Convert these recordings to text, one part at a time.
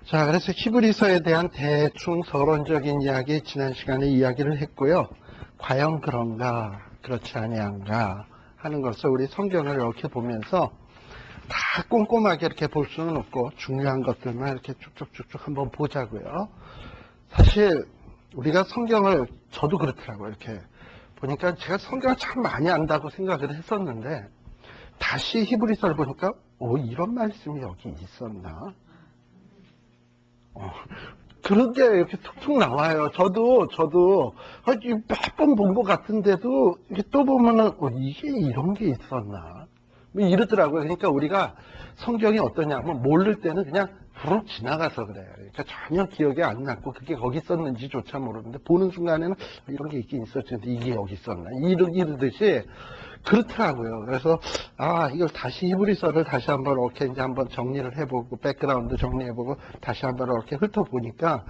자, 그래서 히브리서에 대한 대충 서론적인 이야기 지난 시간에 이야기를 했고요. 과연 그런가, 그렇지 아니한가 하는 것을 우리 성경을 이렇게 보면서 다 꼼꼼하게 이렇게 볼 수는 없고 중요한 것들만 이렇게 쭉쭉쭉쭉 한번 보자고요. 사실 우리가 성경을, 저도 그렇더라고요. 이렇게 보니까 제가 성경을 참 많이 안다고 생각을 했었는데 다시 히브리서를 보니까 이런 말씀이 여기 있었나? 그런 게 이렇게 툭툭 나와요. 저도 몇 번 본 것 같은데도 이렇게 또 보면은 이게 이런 게 있었나? 뭐 이러더라고요. 그러니까 우리가 성경이 어떠냐면 모를 때는 그냥 부르륵 지나가서 그래요. 그러니까 전혀 기억이 안 났고 그게 거기 있었는지조차 모르는데 보는 순간에는 이런 게 있긴 있었는데 이게 여기 있었나? 이러듯이 그렇더라고요. 그래서 이걸 다시 히브리서를 다시 한번 이렇게 이제 한번 정리를 해보고 백그라운드 정리해보고 다시 한번 이렇게 훑어보니까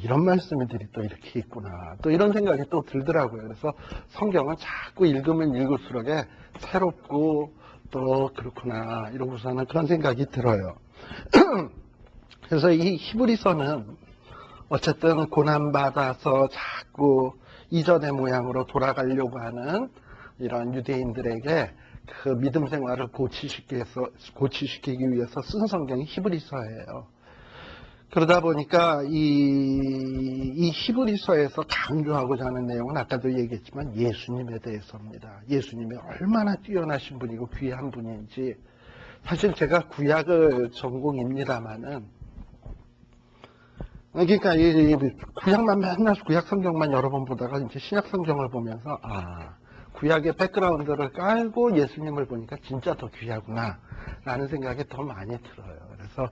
이런 말씀들이 또 이렇게 있구나. 또 이런 생각이 또 들더라고요. 그래서 성경은 자꾸 읽으면 읽을수록에 새롭고 또 그렇구나 이러고서는 그런 생각이 들어요. 그래서 이 히브리서는 어쨌든 고난받아서 자꾸 이전의 모양으로 돌아가려고 하는 이런 유대인들에게 그 믿음 생활을 고치시키기 위해서 쓴 성경이 히브리서예요. 그러다 보니까 이 히브리서에서 강조하고자 하는 내용은 아까도 얘기했지만 예수님에 대해서입니다. 예수님이 얼마나 뛰어나신 분이고 귀한 분인지. 사실 제가 구약을 전공입니다만은 그러니까 이 구약만 맨날 구약 성경만 여러 번 보다가 이제 신약 성경을 보면서 구약의 백그라운드를 깔고 예수님을 보니까 진짜 더 귀하구나 라는 생각이 더 많이 들어요. 그래서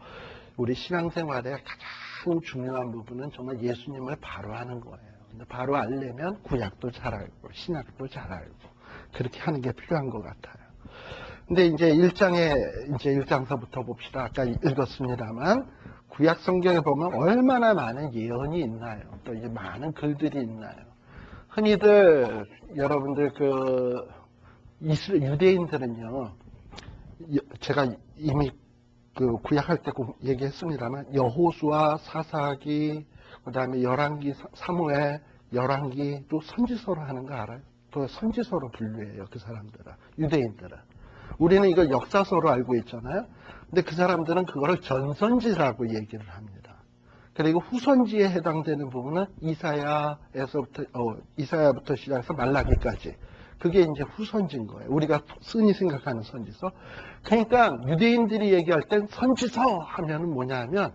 우리 신앙생활의 가장 중요한 부분은 정말 예수님을 바로 아는 거예요. 근데 바로 알려면 구약도 잘 알고 신약도 잘 알고 그렇게 하는 게 필요한 것 같아요. 근데 이제 1장서부터 봅시다. 아까 읽었습니다만 구약 성경에 보면 얼마나 많은 예언이 있나요? 또 이제 많은 글들이 있나요? 흔히들 여러분들 유대인들은요, 제가 이미 구약할 때 얘기했습니다만 여호수아, 사사기, 그다음에 열왕기, 사무엘, 열왕기 또 선지서로 하는 거 알아요? 또 선지서로 분류해요. 그 사람들은, 유대인들은. 우리는 이걸 역사서로 알고 있잖아요. 근데 그 사람들은 그거를 전선지라고 얘기를 합니다. 그리고 후선지에 해당되는 부분은 이사야부터 시작해서 말라기까지. 그게 이제 후선지인 거예요. 우리가 흔히 생각하는 선지서. 그러니까 유대인들이 얘기할 땐 선지서 하면은 뭐냐 하면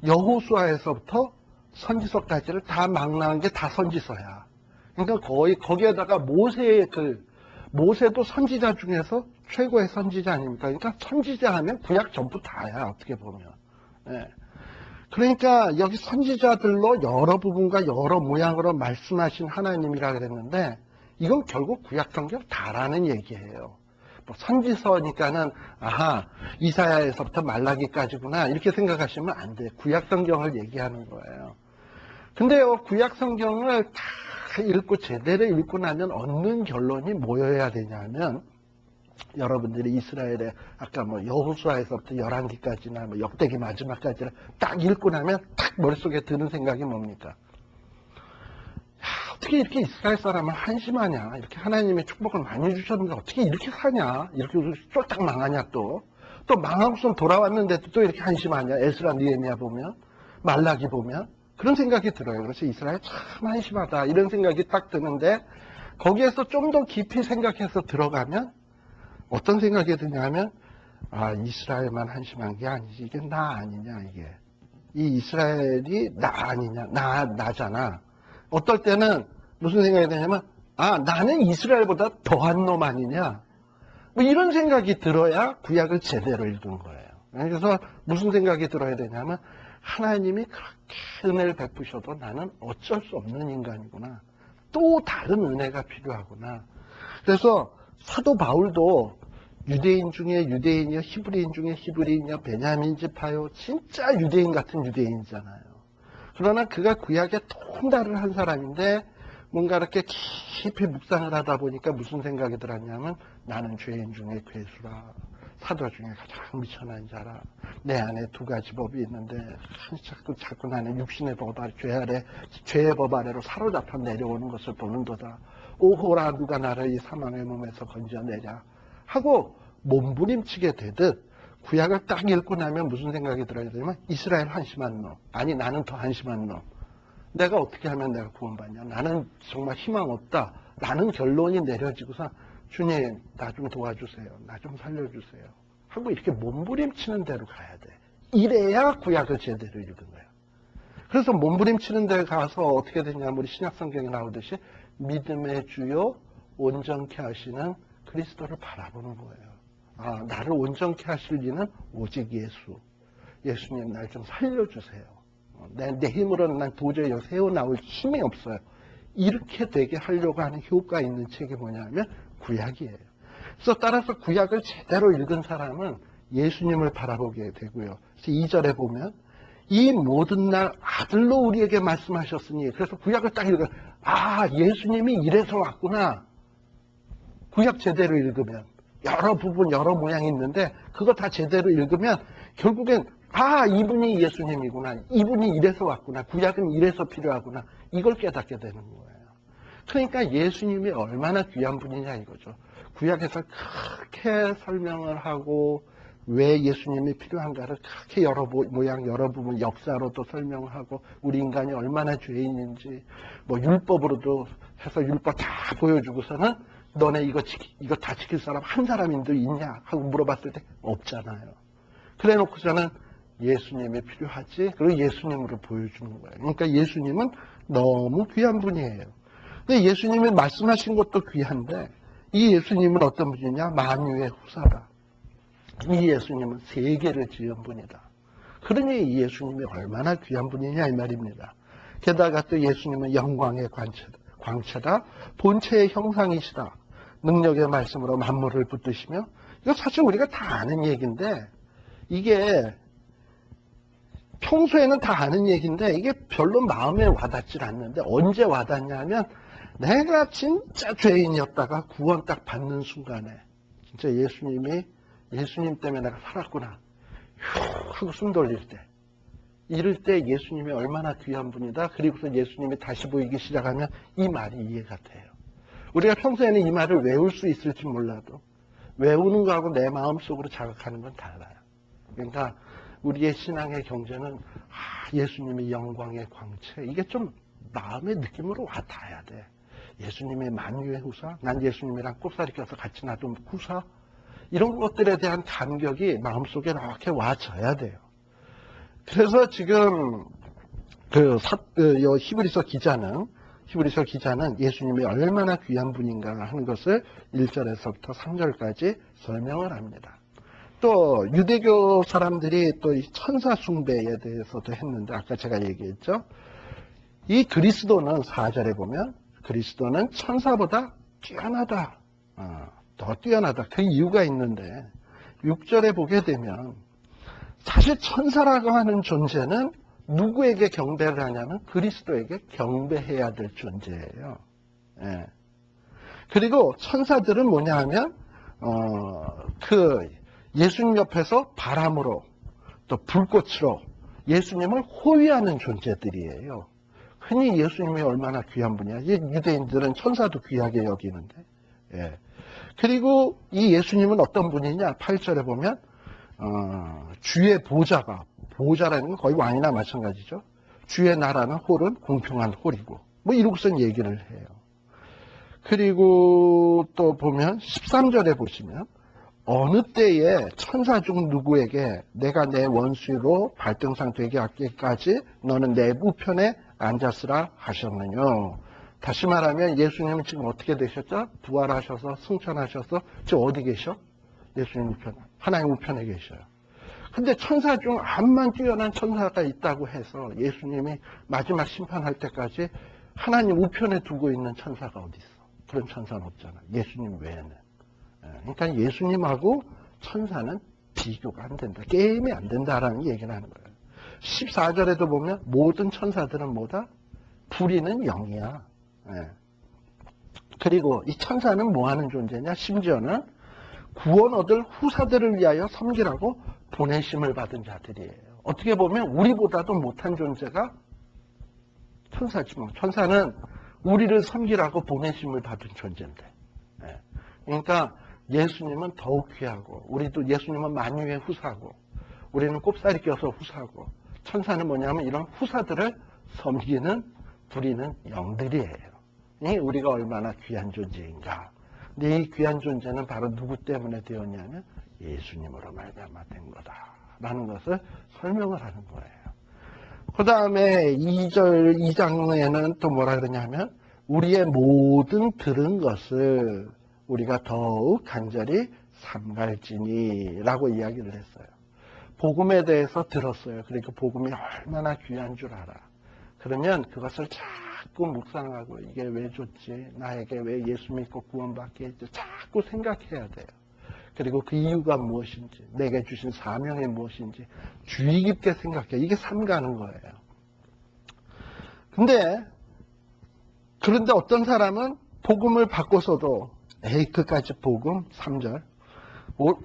여호수아에서부터 선지서까지를 다 망라한 게 다 선지서야. 그러니까 거의 거기에다가 모세도 선지자 중에서 최고의 선지자 아닙니까? 그러니까 선지자 하면 구약 전부 다야, 어떻게 보면. 예. 그러니까 여기 선지자들로 여러 부분과 여러 모양으로 말씀하신 하나님이라 그랬는데 이건 결국 구약 성경 다라는 얘기예요. 뭐 선지서니까는 이사야에서부터 말라기까지구나 이렇게 생각하시면 안 돼요. 구약 성경을 얘기하는 거예요. 근데요, 구약 성경을 다 읽고 제대로 읽고 나면 얻는 결론이 뭐여야 되냐면 여러분들이 이스라엘의 아까 여호수아에서부터 열왕기까지나 역대기 마지막까지를 딱 읽고 나면 딱 머릿속에 드는 생각이 뭡니까? 어떻게 이렇게 이스라엘 사람은 한심하냐? 이렇게 하나님의 축복을 많이 주셨는데 어떻게 이렇게 사냐? 이렇게 쫄딱 망하냐 또 망하고선 돌아왔는데도 또 이렇게 한심하냐? 에스라 느헤미야 보면 말라기 보면 그런 생각이 들어요. 그래서 이스라엘 참 한심하다 이런 생각이 딱 드는데 거기에서 좀 더 깊이 생각해서 들어가면 어떤 생각이 드냐면 이스라엘만 한심한 게 아니지 이게 나 아니냐 이게 이 이스라엘이 나 아니냐 나잖아. 어떨 때는 무슨 생각이 드냐면 나는 이스라엘보다 더한 놈 아니냐 뭐 이런 생각이 들어야 구약을 제대로 읽은 거예요. 그래서 무슨 생각이 들어야 되냐면 하나님이 그렇게 은혜를 베푸셔도 나는 어쩔 수 없는 인간이구나. 또 다른 은혜가 필요하구나. 그래서 사도 바울도 유대인 중에 유대인이요, 히브리인 중에 히브리인이요, 베냐민 지파요, 진짜 유대인 같은 유대인이잖아요. 그러나 그가 구약에 통달을 한 사람인데 뭔가 이렇게 깊이 묵상을 하다 보니까 무슨 생각이 들었냐면 나는 죄인 중에 괴수라. 사도 중에 가장 미천한 자라. 내 안에 두 가지 법이 있는데 자꾸 나는 육신의 법 아래 죄의 법 아래로 사로잡혀 내려오는 것을 보는도다. 오호라 누가 나를 이 사망의 몸에서 건져내랴 하고 몸부림치게 되듯 구약을 딱 읽고 나면 무슨 생각이 들어야 되냐면 이스라엘 한심한 놈, 아니 나는 더 한심한 놈, 내가 어떻게 하면 내가 구원받냐, 나는 정말 희망 없다 라는 결론이 내려지고서 주님 나 좀 도와주세요, 나 좀 살려주세요 하고 이렇게 몸부림치는 대로 가야 돼. 이래야 구약을 제대로 읽은 거야. 그래서 몸부림치는 데 가서 어떻게 되냐면 우리 신약성경에 나오듯이 믿음의 주요 온전케 하시는 그리스도를 바라보는 거예요. 아, 나를 온전케 하실 이는 오직 예수. 예수님 날 좀 살려주세요. 내 힘으로는 난 도저히 세워나올 힘이 없어요. 이렇게 되게 하려고 하는 효과 있는 책이 뭐냐면 구약이에요. 그래서 따라서 구약을 제대로 읽은 사람은 예수님을 바라보게 되고요. 그래서 2절에 보면 이 모든 날 아들로 우리에게 말씀하셨으니, 그래서 구약을 딱 읽어요. 아, 예수님이 이래서 왔구나. 구약 제대로 읽으면 여러 부분 여러 모양이 있는데 그거 다 제대로 읽으면 결국엔 아, 이분이 예수님이구나, 이분이 이래서 왔구나, 구약은 이래서 필요하구나, 이걸 깨닫게 되는 거예요. 그러니까 예수님이 얼마나 귀한 분이냐 이거죠. 구약에서 그렇게 설명을 하고 왜 예수님이 필요한가를 그렇게 여러 모양 여러 부분 역사로도 설명을 하고 우리 인간이 얼마나 죄인인지 뭐 율법으로도 해서 율법 다 보여주고서는 너네 이거 다 지킬 사람 한 사람인도 있냐 하고 물어봤을 때 없잖아요. 그래 놓고서는 예수님이 필요하지, 그리고 예수님으로 보여주는 거예요. 그러니까 예수님은 너무 귀한 분이에요. 근데 예수님이 말씀하신 것도 귀한데 이 예수님은 어떤 분이냐? 만유의 후사다. 이 예수님은 세계를 지은 분이다. 그러니 이 예수님이 얼마나 귀한 분이냐 이 말입니다. 게다가 또 예수님은 영광의 광채다. 본체의 형상이시다. 능력의 말씀으로 만물을 붙드시며, 이거 사실 우리가 다 아는 얘기인데 이게 평소에는 다 아는 얘기인데 이게 별로 마음에 와닿질 않는데 언제 와닿냐면 내가 진짜 죄인이었다가 구원 딱 받는 순간에 진짜 예수님 때문에 내가 살았구나 하고 숨 돌릴 때, 이럴 때 예수님이 얼마나 귀한 분이다. 그리고서 예수님이 다시 보이기 시작하면 이 말이 이해가 돼요. 우리가 평소에는 이 말을 외울 수 있을지 몰라도 외우는 거하고 내 마음속으로 자극하는 건 달라요. 그러니까 우리의 신앙의 경제는 예수님의 영광의 광채, 이게 좀 마음의 느낌으로 와닿아야 돼. 예수님의 만유의 후사, 난 예수님이랑 꼽사리 껴서 같이 놔둔 후사, 이런 것들에 대한 감격이 마음속에 이렇게 와져야 돼요. 그래서 지금 히브리서 기자는 예수님이 얼마나 귀한 분인가 하는 것을 1절에서부터 3절까지 설명을 합니다. 또 유대교 사람들이 또 천사 숭배에 대해서도 했는데 아까 제가 얘기했죠. 이 그리스도는 4절에 보면 그리스도는 천사보다 뛰어나다. 더 뛰어나다. 그 이유가 있는데 6절에 보게 되면 사실 천사라고 하는 존재는 누구에게 경배를 하냐면 그리스도에게 경배해야 될 존재예요. 예. 그리고 천사들은 뭐냐 하면 예수님 옆에서 바람으로 또 불꽃으로 예수님을 호위하는 존재들이에요. 흔히 예수님이 얼마나 귀한 분이야. 유대인들은 천사도 귀하게 여기는데. 예. 그리고 이 예수님은 어떤 분이냐? 8절에 보면 주의 보좌라는 건 거의 왕이나 마찬가지죠. 주의 나라는 홀은 공평한 홀이고 뭐 이러고선 얘기를 해요. 그리고 또 보면 13절에 보시면 어느 때에 천사 중 누구에게 내가 내 원수로 발등상 되게 하기까지 너는 내 우편에 앉았으라 하셨느냐. 다시 말하면 예수님은 지금 어떻게 되셨죠? 부활하셔서 승천하셔서 지금 어디 계셔? 예수님 우편, 하나님 우편에 계셔요. 근데 천사 중 암만 뛰어난 천사가 있다고 해서 예수님이 마지막 심판할 때까지 하나님 우편에 두고 있는 천사가 어디 있어? 그런 천사는 없잖아. 예수님 외에는. 그러니까 예수님하고 천사는 비교가 안 된다. 게임이 안 된다라는 얘기를 하는 거예요. 14절에도 보면 모든 천사들은 뭐다? 부리는 영이야. 그리고 이 천사는 뭐 하는 존재냐? 심지어는 구원 얻을 후사들을 위하여 섬기라고 보내심을 받은 자들이에요. 어떻게 보면 우리보다도 못한 존재가 천사지 뭐. 천사는 우리를 섬기라고 보내심을 받은 존재인데. 그러니까 예수님은 더욱 귀하고, 우리도 예수님은 만유의 후사고, 우리는 꼽사리 껴서 후사고, 천사는 뭐냐면 이런 후사들을 섬기는 부리는 영들이에요. 이 우리가 얼마나 귀한 존재인가. 근데 이 귀한 존재는 바로 누구 때문에 되었냐면 예수님으로 말미암아 된 거다라는 것을 설명을 하는 거예요. 그 다음에 2장에는 또 뭐라 그러냐면 우리의 모든 들은 것을 우리가 더욱 간절히 삼갈지니 라고 이야기를 했어요. 복음에 대해서 들었어요. 그러니까 복음이 얼마나 귀한 줄 알아. 그러면 그것을 자꾸 묵상하고 이게 왜 좋지? 나에게 왜 예수 믿고 구원받게 했지? 자꾸 생각해야 돼요. 그리고 그 이유가 무엇인지, 내게 주신 사명이 무엇인지 주의 깊게 생각해. 이게 삼가는 거예요. 그런데 어떤 사람은 복음을 받고서도 에이 그까지 복음 3절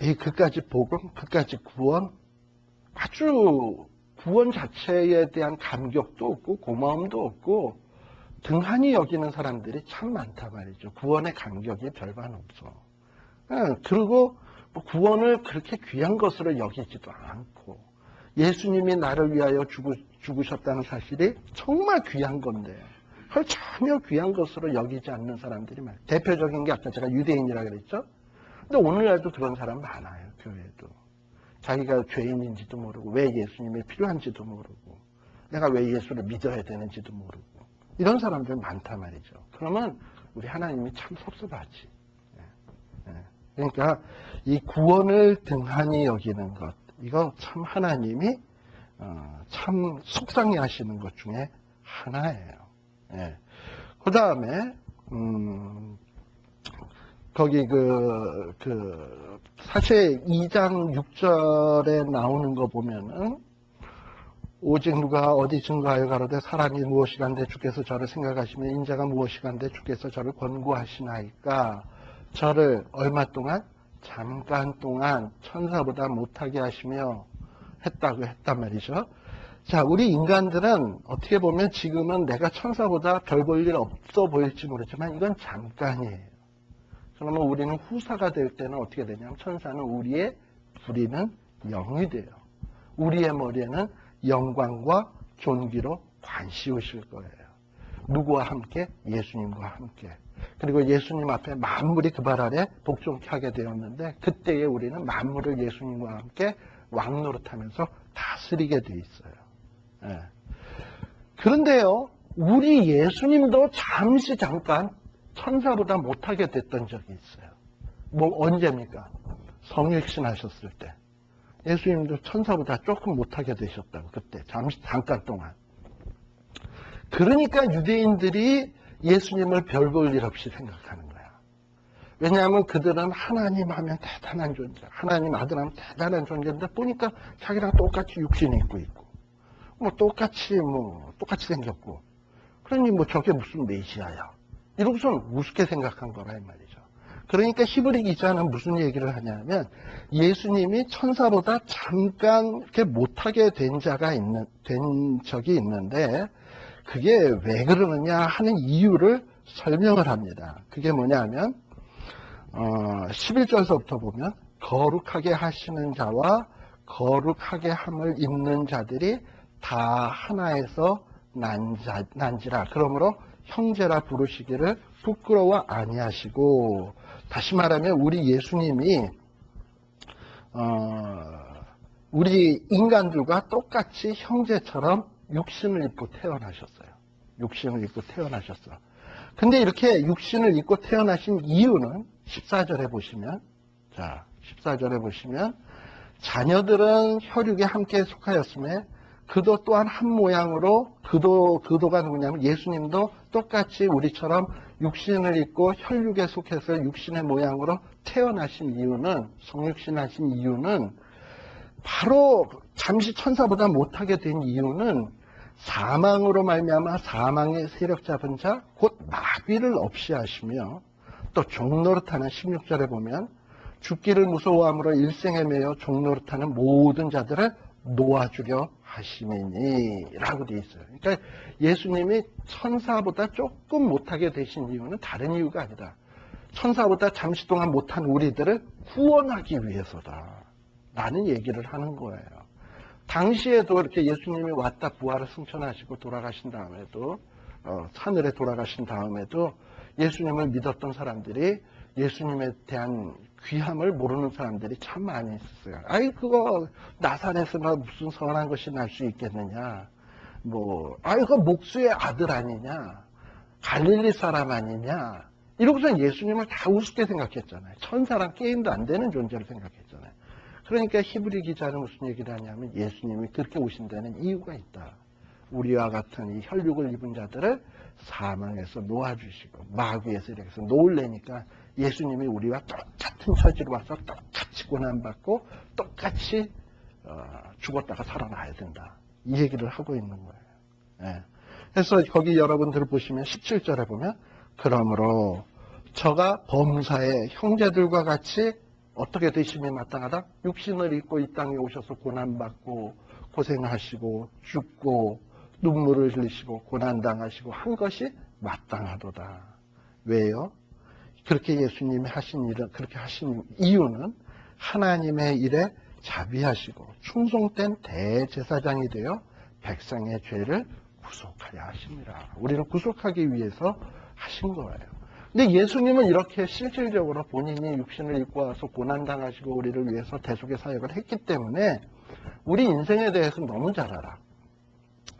에이 그까지 복음 그까지 구원 아주 구원 자체에 대한 감격도 없고 고마움도 없고 등한히 여기는 사람들이 참 많단 말이죠. 구원의 감격이 별반 없어. 그리고 구원을 그렇게 귀한 것으로 여기지도 않고 예수님이 나를 위하여 죽으셨다는 사실이 정말 귀한 건데 그걸 전혀 귀한 것으로 여기지 않는 사람들이 많아요. 대표적인 게 아까 제가 유대인이라고 그랬죠. 근데 오늘날도 그런 사람 많아요. 교회에도. 자기가 죄인인지도 모르고 왜 예수님이 필요한지도 모르고 내가 왜 예수를 믿어야 되는지도 모르고 이런 사람들 많단 말이죠. 그러면 우리 하나님이 참 섭섭하지. 그러니까 이 구원을 등한히 여기는 것 이거 참 하나님이 참 속상해 하시는 것 중에 하나예요. 그 다음에 거기 사실 2장 6절에 나오는 거 보면은 오직 누가 어디 증거하여 가로되 사람이 무엇이간데 주께서 저를 생각하시며 인자가 무엇이간데 주께서 저를 권고하시나이까 저를 얼마 동안? 잠깐 동안 천사보다 못하게 하시며 했다고 했단 말이죠. 자, 우리 인간들은 어떻게 보면 지금은 내가 천사보다 별 볼 일 없어 보일지 모르지만 이건 잠깐이에요. 그러면 우리는 후사가 될 때는 어떻게 되냐면 천사는 우리의 부리는 영이 돼요. 우리의 머리에는 영광과 존귀로 관씌우실 거예요. 누구와 함께? 예수님과 함께. 그리고 예수님 앞에 만물이 그 발 아래 복종케 하게 되었는데 그때에 우리는 만물을 예수님과 함께 왕노릇하면서 다스리게 돼 있어요. 그런데요, 우리 예수님도 잠깐 천사보다 못하게 됐던 적이 있어요. 언제입니까? 성육신 하셨을 때. 예수님도 천사보다 조금 못하게 되셨다고, 그때. 잠깐 동안. 그러니까 유대인들이 예수님을 별 볼 일 없이 생각하는 거야. 왜냐하면 그들은 하나님 하면 대단한 존재, 하나님 아들 하면 대단한 존재인데 보니까 자기랑 똑같이 육신이 입고 있고, 똑같이 생겼고, 그러니 저게 무슨 메시아야. 이러고선 우습게 생각한 거라 이 말이죠. 그러니까 히브리 기자는 무슨 얘기를 하냐면 예수님이 천사보다 잠깐 이렇게 못하게 된 적이 있는데 그게 왜 그러느냐 하는 이유를 설명을 합니다. 그게 뭐냐면 11절서부터 보면 거룩하게 하시는 자와 거룩하게 함을 입는 자들이 다 하나에서 난지라. 그러므로 형제라 부르시기를 부끄러워 아니하시고, 다시 말하면 우리 예수님이 우리 인간들과 똑같이 형제처럼 육신을 입고 태어나셨어요. 육신을 입고 태어나셨어. 근데 이렇게 육신을 입고 태어나신 이유는 14절에 보시면, 자, 14절에 보시면 자녀들은 혈육에 함께 속하였음에 그도 또한 한 모양으로 그도가 누구냐면 예수님도 똑같이 우리처럼 육신을 입고 혈육에 속해서 육신의 모양으로 태어나신 이유는 성육신하신 이유는 바로 잠시 천사보다 못하게 된 이유는 사망으로 말미암아 사망의 세력 잡은 자 곧 마귀를 없이 하시며 또 종노릇하는 16절에 보면 죽기를 무서워함으로 일생에 매여 종노릇하는 모든 자들을 놓아주려 하심이니 라고 되어 있어요. 그러니까 예수님이 천사보다 조금 못하게 되신 이유는 다른 이유가 아니다. 천사보다 잠시 동안 못한 우리들을 구원하기 위해서다 라는 얘기를 하는 거예요. 당시에도 이렇게 예수님이 왔다 부활을 승천하시고 돌아가신 다음에도 하늘에 돌아가신 다음에도 예수님을 믿었던 사람들이 예수님에 대한 귀함을 모르는 사람들이 참 많이 있었어요. 아이 그거 나사렛에서 무슨 선한 것이 날 수 있겠느냐. 그거 목수의 아들 아니냐. 갈릴리 사람 아니냐. 이러고서 예수님을 다 우습게 생각했잖아요. 천사랑 게임도 안 되는 존재로 생각했잖아요. 그러니까 히브리 기자는 무슨 얘기를 하냐면 예수님이 그렇게 오신 데는 이유가 있다. 우리와 같은 이 혈육을 입은 자들을 사망에서 놓아주시고 마귀에서 이렇게 해서 놓으려니까 예수님이 우리와 똑같은 처지로 와서 똑같이 고난받고 똑같이 죽었다가 살아나야 된다. 이 얘기를 하고 있는 거예요. 예. 그래서 거기 여러분들 보시면 17절에 보면 그러므로 저가 범사의 형제들과 같이 어떻게 되심이 마땅하다? 육신을 입고 이 땅에 오셔서 고난받고 고생하시고 죽고 눈물을 흘리시고 고난당하시고 한 것이 마땅하도다. 왜요? 그렇게 예수님이 하신 일은, 그렇게 하신 이유는 하나님의 일에 자비하시고 충성된 대제사장이 되어 백성의 죄를 구속하려 하십니다. 우리를 구속하기 위해서 하신 거예요. 근데 예수님은 이렇게 실질적으로 본인이 육신을 입고 와서 고난당하시고 우리를 위해서 대속의 사역을 했기 때문에 우리 인생에 대해서 너무 잘 알아.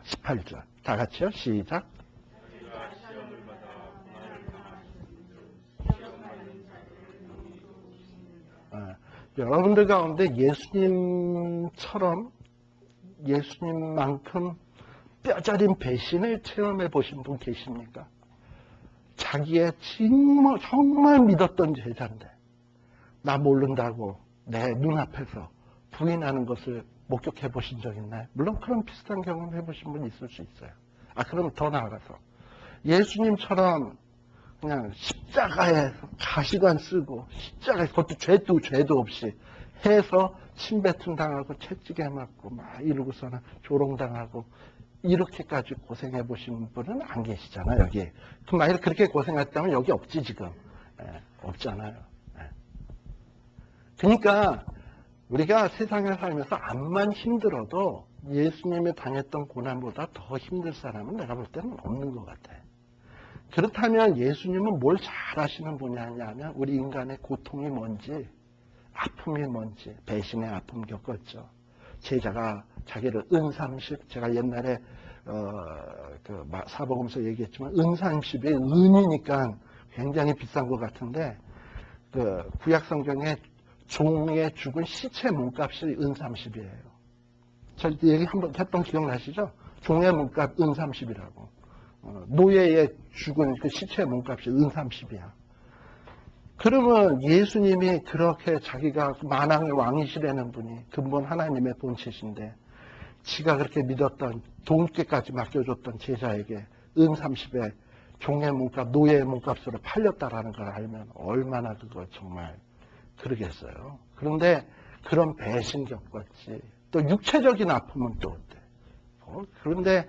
18절 다 같이요. 시작. 여러분들 가운데 예수님만큼 뼈저린 배신을 체험해 보신 분 계십니까? 자기의 정말 믿었던 제자인데 나 모른다고 내 눈앞에서 부인하는 것을 목격해 보신 적 있나요? 물론 그런 비슷한 경험 해보신 분 있을 수 있어요. 그럼 더 나아가서 예수님처럼 그냥 십자가에 가시관 쓰고 십자가에 그것도 죄도 없이 해서 침뱉음 당하고 채찍에 맞고 막 이러고서는 조롱당하고 이렇게까지 고생해 보신 분은 안 계시잖아요. 여기. 그럼 만약에 그렇게 고생했다면 여기 없지 지금. 없잖아요. 그러니까 우리가 세상에 살면서 암만 힘들어도 예수님이 당했던 고난보다 더 힘들 사람은 내가 볼 때는 없는 것 같아. 그렇다면 예수님은 뭘 잘하시는 분이냐면 우리 인간의 고통이 뭔지, 아픔이 뭔지, 배신의 아픔 겪었죠. 제자가 자기를 은30, 제가 옛날에 사복음서 얘기했지만 은30이 은이니까 굉장히 비싼 것 같은데 구약성경에 종에 죽은 시체 몸값이 은30이에요. 저 얘기 한번 했던 기억나시죠? 종의 몸값 은30이라고. 노예에 죽은 그 시체 몸값이 은30이야. 그러면 예수님이 그렇게 자기가 만왕의 왕이시라는 분이 근본 하나님의 본체신데 지가 그렇게 믿었던 돈께까지 맡겨줬던 제자에게 은30에 종의 몸값, 노예의 몸값으로 팔렸다라는 걸 알면 얼마나 그거 정말 그러겠어요. 그런데 그런 배신 겪었지. 또 육체적인 아픔은 또 어때? 그런데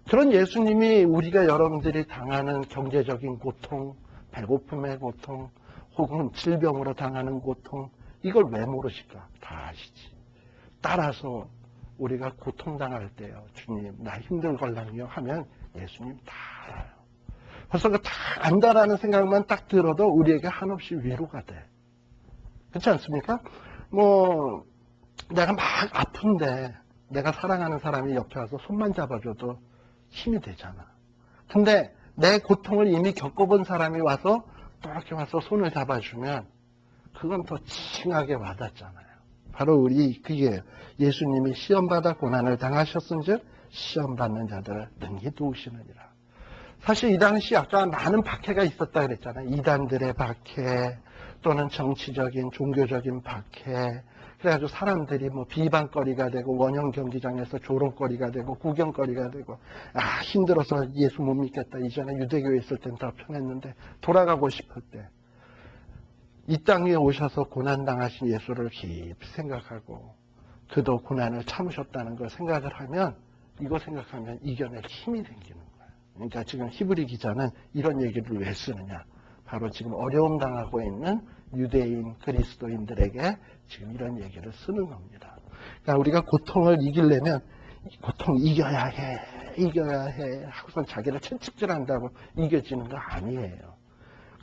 그런 예수님이 우리가 여러분들이 당하는 경제적인 고통, 배고픔의 고통, 혹은 질병으로 당하는 고통, 이걸 왜 모르실까? 다 아시지. 따라서 우리가 고통당할 때요, 주님, 나 힘들걸랑요 하면 예수님 다 알아요. 벌써 그 다 안다라는 생각만 딱 들어도 우리에게 한없이 위로가 돼. 그렇지 않습니까? 내가 막 아픈데 내가 사랑하는 사람이 옆에 와서 손만 잡아줘도 힘이 되잖아. 근데 내 고통을 이미 겪어본 사람이 와서 또 이렇게 와서 손을 잡아주면 그건 더 칭하게 와닿잖아요. 바로 그게 예수님이 시험받아 고난을 당하셨은즉 시험받는 자들을 능히 도우시느니라. 사실 이 당시 아까 많은 박해가 있었다 그랬잖아요. 이단들의 박해 또는 정치적인 종교적인 박해. 그래가지고 사람들이 비방거리가 되고 원형 경기장에서 조롱거리가 되고 구경거리가 되고 힘들어서 예수 못 믿겠다. 이전에 유대교에 있을 땐 더 편했는데 돌아가고 싶을 때 이 땅 위에 오셔서 고난당하신 예수를 깊이 생각하고 그도 고난을 참으셨다는 걸 생각을 하면 이거 생각하면 이겨낼 힘이 생기는 거예요. 그러니까 지금 히브리 기자는 이런 얘기를 왜 쓰느냐. 바로 지금 어려움 당하고 있는 유대인 그리스도인들에게 지금 이런 얘기를 쓰는 겁니다. 그러니까 우리가 고통을 이기려면 고통 이겨야 해 하고선 자기를 채찍질한다고 이겨지는 거 아니에요.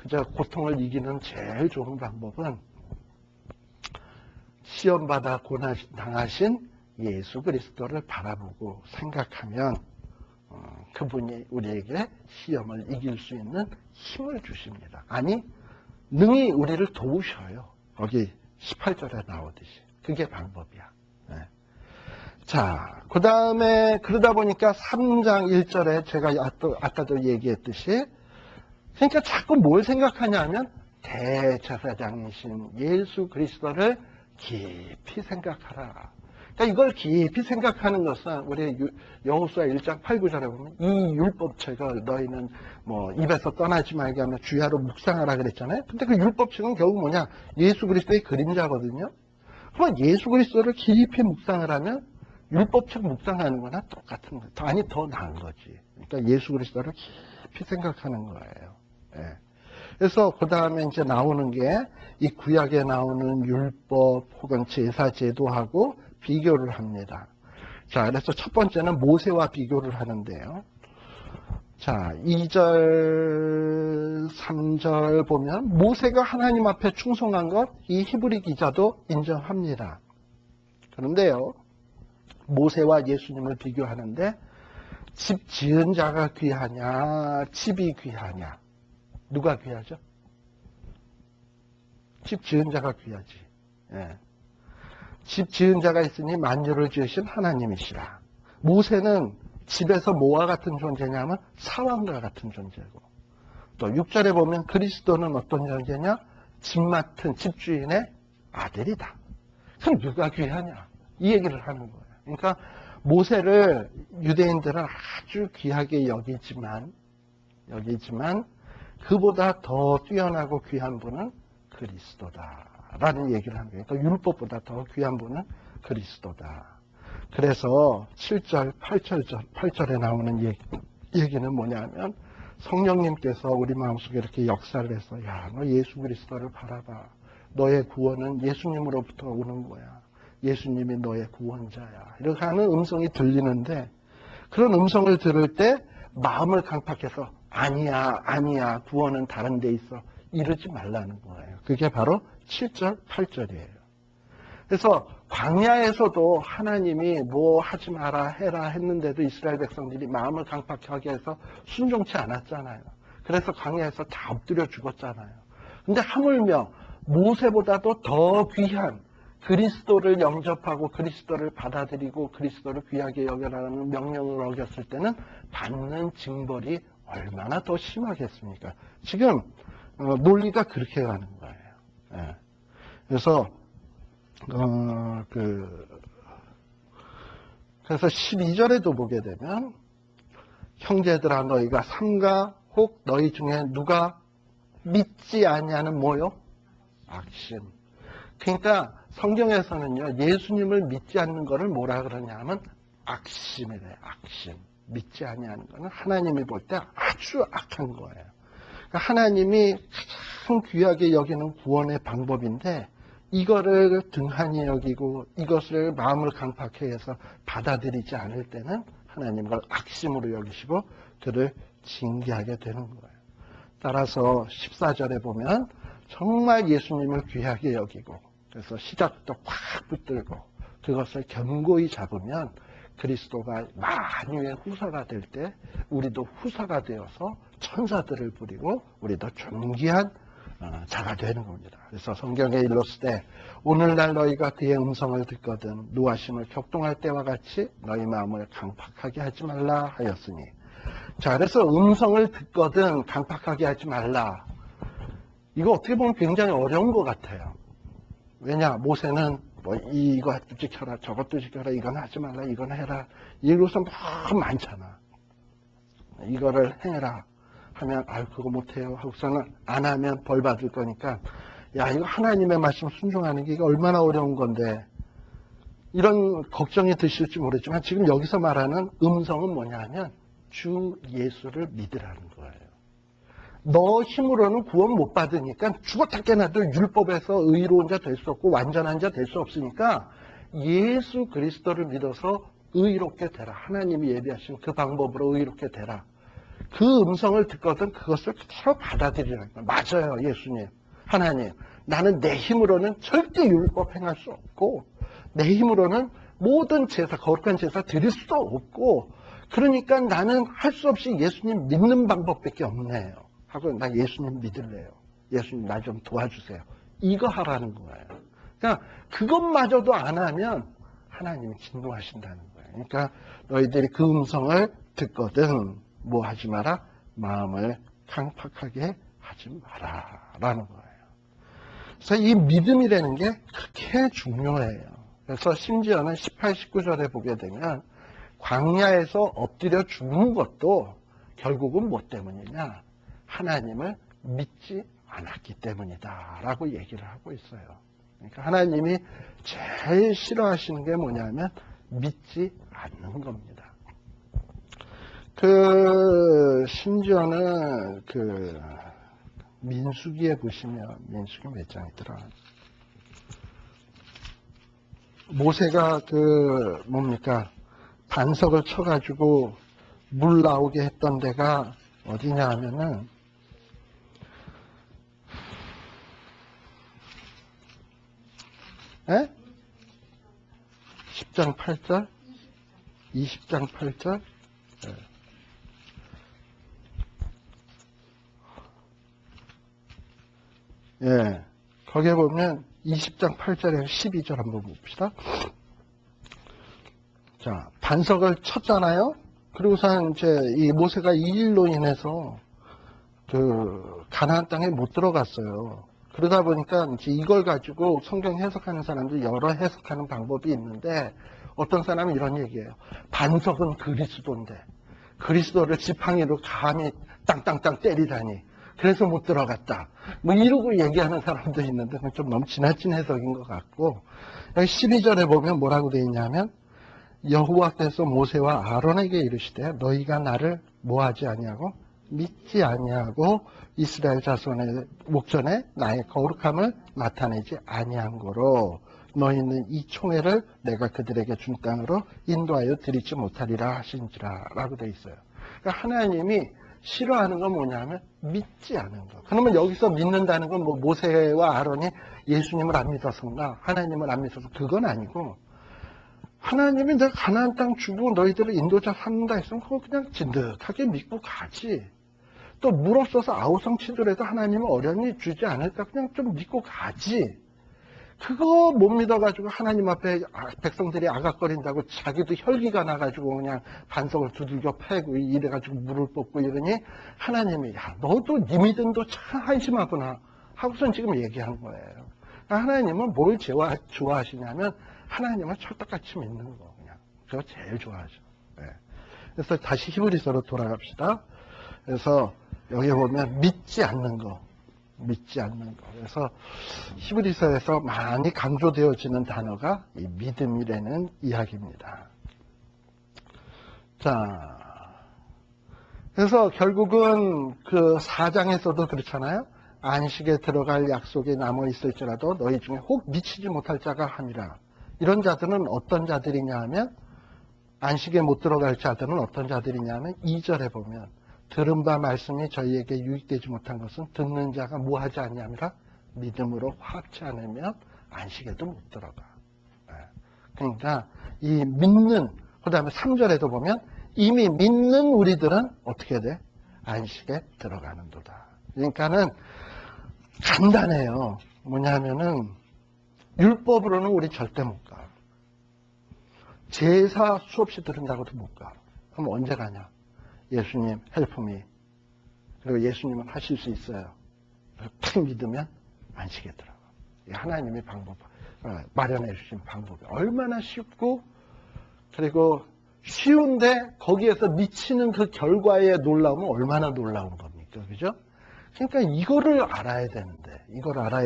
그저 고통을 이기는 제일 좋은 방법은 시험받아 고난 당하신 예수 그리스도를 바라보고 생각하면 그분이 우리에게 시험을 이길 수 있는 힘을 주십니다. 아니 능히 우리를 도우셔요. 거기 18절에 나오듯이. 그게 방법이야. 네. 자, 그 다음에 그러다 보니까 3장 1절에 제가 아까도 얘기했듯이 그러니까 자꾸 뭘 생각하냐면 대제사장이신 예수 그리스도를 깊이 생각하라. 그러니까 이걸 깊이 생각하는 것은 우리 여호수아 1장 8, 9절에 보면 이 율법책을 너희는 뭐 입에서 떠나지 말게 하며 주야로 묵상하라 그랬잖아요. 근데 그 율법책은 결국 뭐냐? 예수 그리스도의 그림자거든요. 그럼 예수 그리스도를 깊이 묵상을 하면 율법책 묵상하는 거나 똑같은 거예요. 아니 더 나은 거지. 그러니까 예수 그리스도를 깊이 생각하는 거예요. 예. 그래서 그 다음에 이제 나오는 게 이 구약에 나오는 율법 혹은 제사 제도하고 비교를 합니다. 자, 그래서 첫 번째는 모세와 비교를 하는데요. 자, 2절, 3절 보면 모세가 하나님 앞에 충성한 것 이 히브리 기자도 인정합니다. 그런데요, 모세와 예수님을 비교하는데 집 지은 자가 귀하냐, 집이 귀하냐? 누가 귀하죠? 집 지은 자가 귀하지. 예. 집 지은 자가 있으니 만유를 지으신 하나님이시라. 모세는 집에서 뭐와 같은 존재냐면 사왕과 같은 존재고, 또 6절에 보면 그리스도는 어떤 존재냐? 집 맡은 집주인의 아들이다. 그럼 누가 귀하냐? 이 얘기를 하는 거예요. 그러니까 모세를 유대인들은 아주 귀하게 여기지만 그보다 더 뛰어나고 귀한 분은 그리스도다라는 얘기를 하는 거예요. 그러니까 율법보다 더 귀한 분은 그리스도다. 그래서 7절, 8절에 나오는 얘기는 뭐냐면 성령님께서 우리 마음속에 이렇게 역사를 해서 야, 너 예수 그리스도를 바라봐. 너의 구원은 예수님으로부터 오는 거야. 예수님이 너의 구원자야. 이렇게 하는 음성이 들리는데 그런 음성을 들을 때 마음을 강팍해서 아니야 구원은 다른 데 있어 이러지 말라는 거예요. 그게 바로 7절 8절이에요. 그래서 광야에서도 하나님이 뭐 하지 마라 해라 했는데도 이스라엘 백성들이 마음을 강팍하게 해서 순종치 않았잖아요. 그래서 광야에서 다 엎드려 죽었잖아요. 근데 하물며 모세보다도 더 귀한 그리스도를 영접하고 그리스도를 받아들이고 그리스도를 귀하게 여겨라는 명령을 어겼을 때는 받는 징벌이 얼마나 더 심하겠습니까? 지금 논리가 그렇게 가는 거예요. 예. 그래서 그래서 12절에도 보게 되면 형제들아 너희가 삼가 혹 너희 중에 누가 믿지 아니하는 뭐요? 악심. 그러니까 성경에서는요 예수님을 믿지 않는 것을 뭐라 그러냐면 악심이래요. 악심. 믿지 아니하는 것은 하나님이 볼 때 아주 악한 거예요. 그러니까 하나님이 가장 귀하게 여기는 구원의 방법인데 이거를 등한히 여기고 이것을 마음을 강팍해 해서 받아들이지 않을 때는 하나님 그걸 악심으로 여기시고 그를 징계하게 되는 거예요. 따라서 14절에 보면 정말 예수님을 귀하게 여기고 그래서 시작부터 꽉 붙들고 그것을 견고히 잡으면 그리스도가 만유의 후사가 될 때 우리도 후사가 되어서 천사들을 부리고 우리도 존귀한 자가 되는 겁니다. 그래서 성경에 일렀을 오늘날 너희가 그의 음성을 듣거든 노하심을 격동할 때와 같이 너희 마음을 강팍하게 하지 말라 하였으니. 자, 그래서 음성을 듣거든 강팍하게 하지 말라. 이거 어떻게 보면 굉장히 어려운 것 같아요. 왜냐? 모세는 뭐 이것도 지켜라 저것도 지켜라 이건 하지 말라 이건 해라 이것은 너무 많잖아. 이거를 해라 하면 그거 못해요 하고서는 안 하면 벌 받을 거니까 야, 이거 하나님의 말씀 순종하는 게 이거 얼마나 어려운 건데. 이런 걱정이 드실지 모르지만 지금 여기서 말하는 음성은 뭐냐 하면 주 예수를 믿으라는 거예요. 너 힘으로는 구원 못 받으니까 죽었다 깨나도 율법에서 의로운 자 될 수 없고 완전한 자 될 수 없으니까 예수 그리스도를 믿어서 의롭게 되라. 하나님이 예비하신 그 방법으로 의롭게 되라. 그 음성을 듣거든 그것을 그대로 받아들이라는 거예요. 맞아요, 예수님. 하나님, 나는 내 힘으로는 절대 율법 행할 수 없고 내 힘으로는 모든 제사, 거룩한 제사 드릴 수도 없고 그러니까 나는 할 수 없이 예수님 믿는 방법밖에 없네요. 하고 나 예수님 믿을래요. 예수님 나 좀 도와주세요. 이거 하라는 거예요. 그러니까 그것마저도 안 하면 하나님이 진노하신다는 거예요. 그러니까 너희들이 그 음성을 듣거든 뭐 하지 마라? 마음을 강팍하게 하지 마라 라는 거예요. 그래서 이 믿음이라는 게 그렇게 중요해요. 그래서 심지어는 18, 19절에 보게 되면 광야에서 엎드려 죽는 것도 결국은 뭐 때문이냐? 하나님을 믿지 않았기 때문이다 라고 얘기를 하고 있어요. 그러니까 하나님이 제일 싫어하시는 게 뭐냐면 믿지 않는 겁니다. 심지어는 민수기에 보시면, 민수기 몇 장이더라? 모세가 반석을 쳐가지고 물 나오게 했던 데가 어디냐 하면은, 10장 8절? 20장 8절? 예. 거기에 보면 20장 8절에서 12절 한번 봅시다. 자, 반석을 쳤잖아요? 그리고선 이 모세가 이 일로 인해서 가나안 땅에 못 들어갔어요. 그러다 보니까 이제 이걸 가지고 성경 해석하는 사람들이 여러 해석하는 방법이 있는데 어떤 사람은 이런 얘기예요. 반석은 그리스도인데 그리스도를 지팡이로 감히 땅땅땅 때리다니 그래서 못 들어갔다. 뭐 이러고 얘기하는 사람도 있는데 그건 좀 너무 지나친 해석인 것 같고 여기 12절에 보면 뭐라고 되어 있냐면 여호와께서 모세와 아론에게 이르시되 너희가 나를 뭐하지 아니하고 믿지 아니하고 이스라엘 자손의 목전에 나의 거룩함을 나타내지 아니한 거로 너희는 이 총회를 내가 그들에게 준 땅으로 인도하여 드리지 못하리라 하신지라 라고 되어 있어요. 그러니까 하나님이 싫어하는 건 뭐냐면 믿지 않은 거. 그러면 여기서 믿는다는 건 뭐 모세와 아론이 예수님을 안 믿어서인가 하나님을 안 믿어서 그건 아니고 하나님이 내가 가나안 땅 주고 너희들을 인도자 삼는다 했으면 그거 그냥 진득하게 믿고 가지. 또 물 없어서 아우성 치더라도 하나님은 어련히 주지 않을까 그냥 좀 믿고 가지. 그거 못 믿어가지고 하나님 앞에 백성들이 아각거린다고 자기도 혈기가 나가지고 그냥 반석을 두들겨 패고 이래가지고 물을 뽑고 이러니 하나님이 야 너도 네 믿음도 참 한심하구나 하고선 지금 얘기한 거예요. 하나님은 뭘 좋아하시냐면 하나님을 철떡같이 믿는 거 그냥 그거 제일 좋아하죠. 네. 그래서 다시 히브리서로 돌아갑시다. 그래서 여기 보면 믿지 않는 거. 그래서 히브리서에서 많이 강조되어지는 단어가 이 믿음이라는 이야기입니다. 자, 그래서 결국은 그 4장에서도 그렇잖아요. 안식에 들어갈 약속이 남아 있을지라도 너희 중에 혹 미치지 못할 자가 함이라. 이런 자들은 어떤 자들이냐 하면 안식에 못 들어갈 자들은 어떤 자들이냐 하면 2절에 보면 들은 바 말씀이 저희에게 유익되지 못한 것은 듣는 자가 뭐하지 않냐면 믿음으로 확치 않으면 안식에도 못 들어가. 그러니까 이 믿는 그 다음에 3절에도 보면 이미 믿는 우리들은 어떻게 돼? 안식에 들어가는도다. 그러니까는 간단해요. 뭐냐면은 율법으로는 우리 절대 못 가. 제사 수없이 들은다고도 못 가. 그럼 언제 가냐? 예수님 헬프미 그리고 예수님은 하실 수 있어요. 탁 믿으면 안식에 들어가. 하나님의 방법 마련해 주신 방법이 얼마나 쉽고 그리고 쉬운데 거기에서 미치는 그 결과의 놀라움은 얼마나 놀라운 겁니까? 그죠? 그러니까 이거를 알아야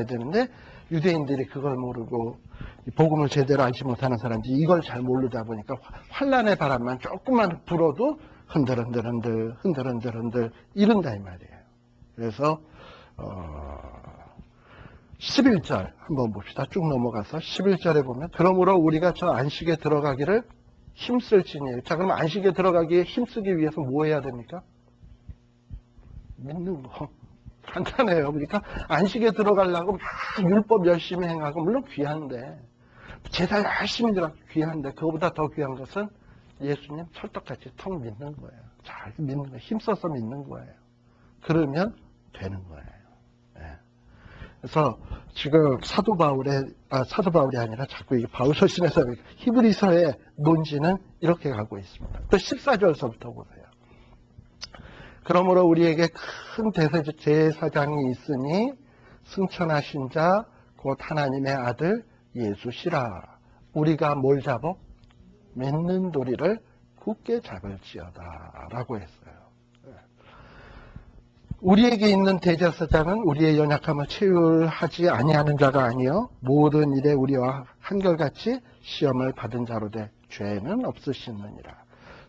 되는데 유대인들이 그걸 모르고 복음을 제대로 알지 못하는 사람들이 이걸 잘 모르다 보니까 환란의 바람만 조금만 불어도 흔들흔들 이른다 이 말이에요. 그래서 11절 한번 봅시다. 쭉 넘어가서 11절에 보면 그러므로 우리가 저 안식에 들어가기를 힘쓸지니. 자, 그럼 안식에 들어가기에 힘쓰기 위해서 뭐 해야 됩니까? 믿는 거. 간단해요. 그러니까 안식에 들어가려고 막 율법 열심히 행하고 물론 귀한데 제사 열심히 들어 귀한데 그거보다 더 귀한 것은 예수님 철떡같이 턱 믿는 거예요. 잘 믿는 거예요. 힘써서 믿는 거예요. 그러면 되는 거예요. 네. 그래서 지금 사도 바울이 아니라 자꾸 이 바울서신에서 히브리서의 논지는 이렇게 가고 있습니다. 또 14절서부터 보세요. 그러므로 우리에게 큰 제사장이 있으니 승천하신 자 곧 하나님의 아들 예수시라. 우리가 뭘 잡어? 맺는 도리를 굳게 잡을지어다 라고 했어요. 우리에게 있는 대제사장은 우리의 연약함을 체휼하지 아니하는 자가 아니요 모든 일에 우리와 한결같이 시험을 받은 자로 돼 죄는 없으시느니라.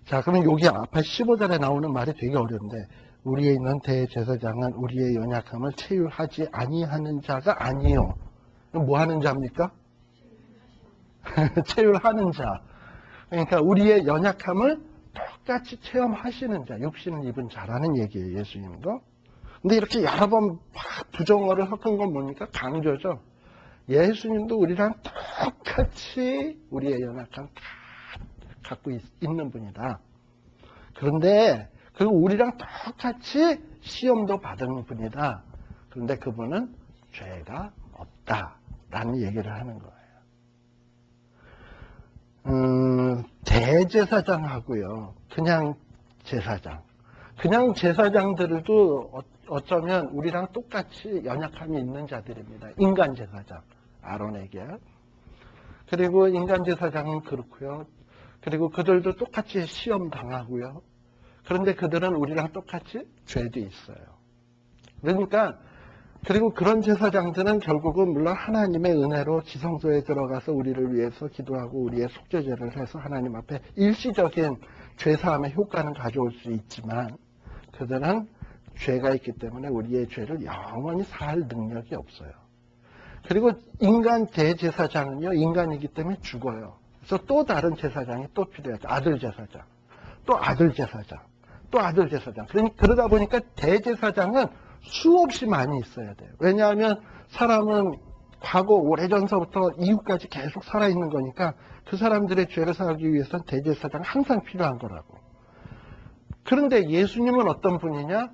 자, 그러면 여기 앞에 15절에 나오는 말이 되게 어려운데 우리에 있는 대제사장은 우리의 연약함을 체휼하지 아니하는 자가 아니요. 그럼 뭐 하는 자입니까? 체휼하는 자. 그러니까 우리의 연약함을 똑같이 체험하시는 자, 육신을 입은 자라는 얘기예요, 예수님도. 근데 이렇게 여러 번 부정어를 섞은 건 뭡니까? 강조죠. 예수님도 우리랑 똑같이 우리의 연약함 다 갖고 있는 분이다. 그런데 그리고 우리랑 똑같이 시험도 받은 분이다. 그런데 그분은 죄가 없다라는 얘기를 하는 거예요. 대제사장하고요. 그냥 제사장들도 어쩌면 우리랑 똑같이 연약함이 있는 자들입니다. 인간 제사장, 아론에게. 그리고 인간 제사장은 그렇고요. 그리고 그들도 똑같이 시험 당하고요. 그런데 그들은 우리랑 똑같이 죄도 있어요. 그러니까 그리고 그런 제사장들은 결국은 물론 하나님의 은혜로 지성소에 들어가서 우리를 위해서 기도하고 우리의 속죄제를 해서 하나님 앞에 일시적인 죄사함의 효과는 가져올 수 있지만 그들은 죄가 있기 때문에 우리의 죄를 영원히 살 능력이 없어요. 그리고 인간 대제사장은요, 인간이기 때문에 죽어요. 그래서 또 다른 제사장이 또 필요해요. 아들 제사장, 또 아들 제사장, 또 아들 제사장. 그러다 보니까 대제사장은 수없이 많이 있어야 돼요. 왜냐하면 사람은 과거 오래전서부터 이후까지 계속 살아있는 거니까 그 사람들의 죄를 사하기 위해서는 대제사장은 항상 필요한 거라고. 그런데 예수님은 어떤 분이냐?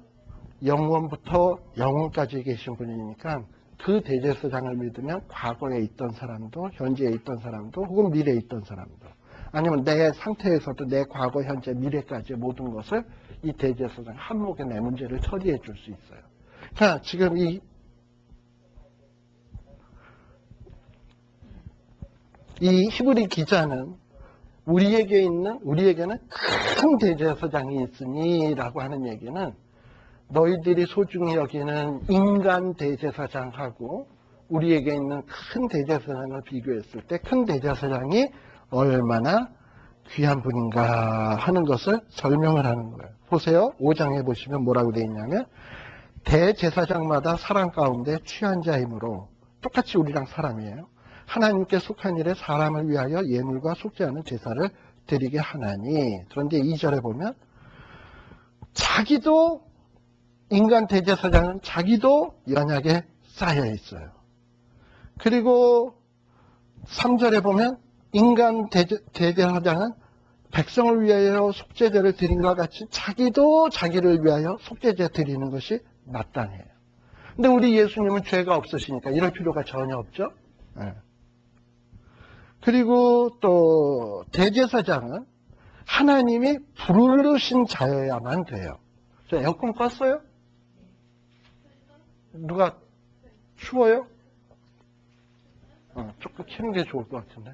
영원부터 영원까지 계신 분이니까 그 대제사장을 믿으면 과거에 있던 사람도 현재에 있던 사람도 혹은 미래에 있던 사람도 아니면 내 상태에서도 내 과거 현재 미래까지의 모든 것을 이 대제사장 한 목에 내 문제를 처리해 줄 수 있어요. 자, 지금 이 히브리 기자는 우리에게는 큰 대제사장이 있으니라고 하는 얘기는 너희들이 소중히 여기는 인간 대제사장하고 우리에게 있는 큰 대제사장을 비교했을 때 큰 대제사장이 얼마나 귀한 분인가 하는 것을 설명을 하는 거예요. 보세요. 5장에 보시면 뭐라고 되어 있냐면 대제사장마다 사람 가운데 취한 자이므로 똑같이 우리랑 사람이에요. 하나님께 속한 일에 사람을 위하여 예물과 속죄하는 제사를 드리게 하나니. 그런데 2절에 보면 자기도 인간 대제사장은 자기도 연약에 쌓여 있어요. 그리고 3절에 보면 인간 대제사장은 백성을 위하여 속죄제를 드린 것 같이 자기도 자기를 위하여 속죄제 드리는 것이 마땅해요. 근데 우리 예수님은 죄가 없으시니까 이럴 필요가 전혀 없죠. 네. 그리고 또 대제사장은 하나님이 부르신 자여야만 돼요. 저 에어컨 껐어요? 누가 추워요? 조금 키는 게 좋을 것 같은데.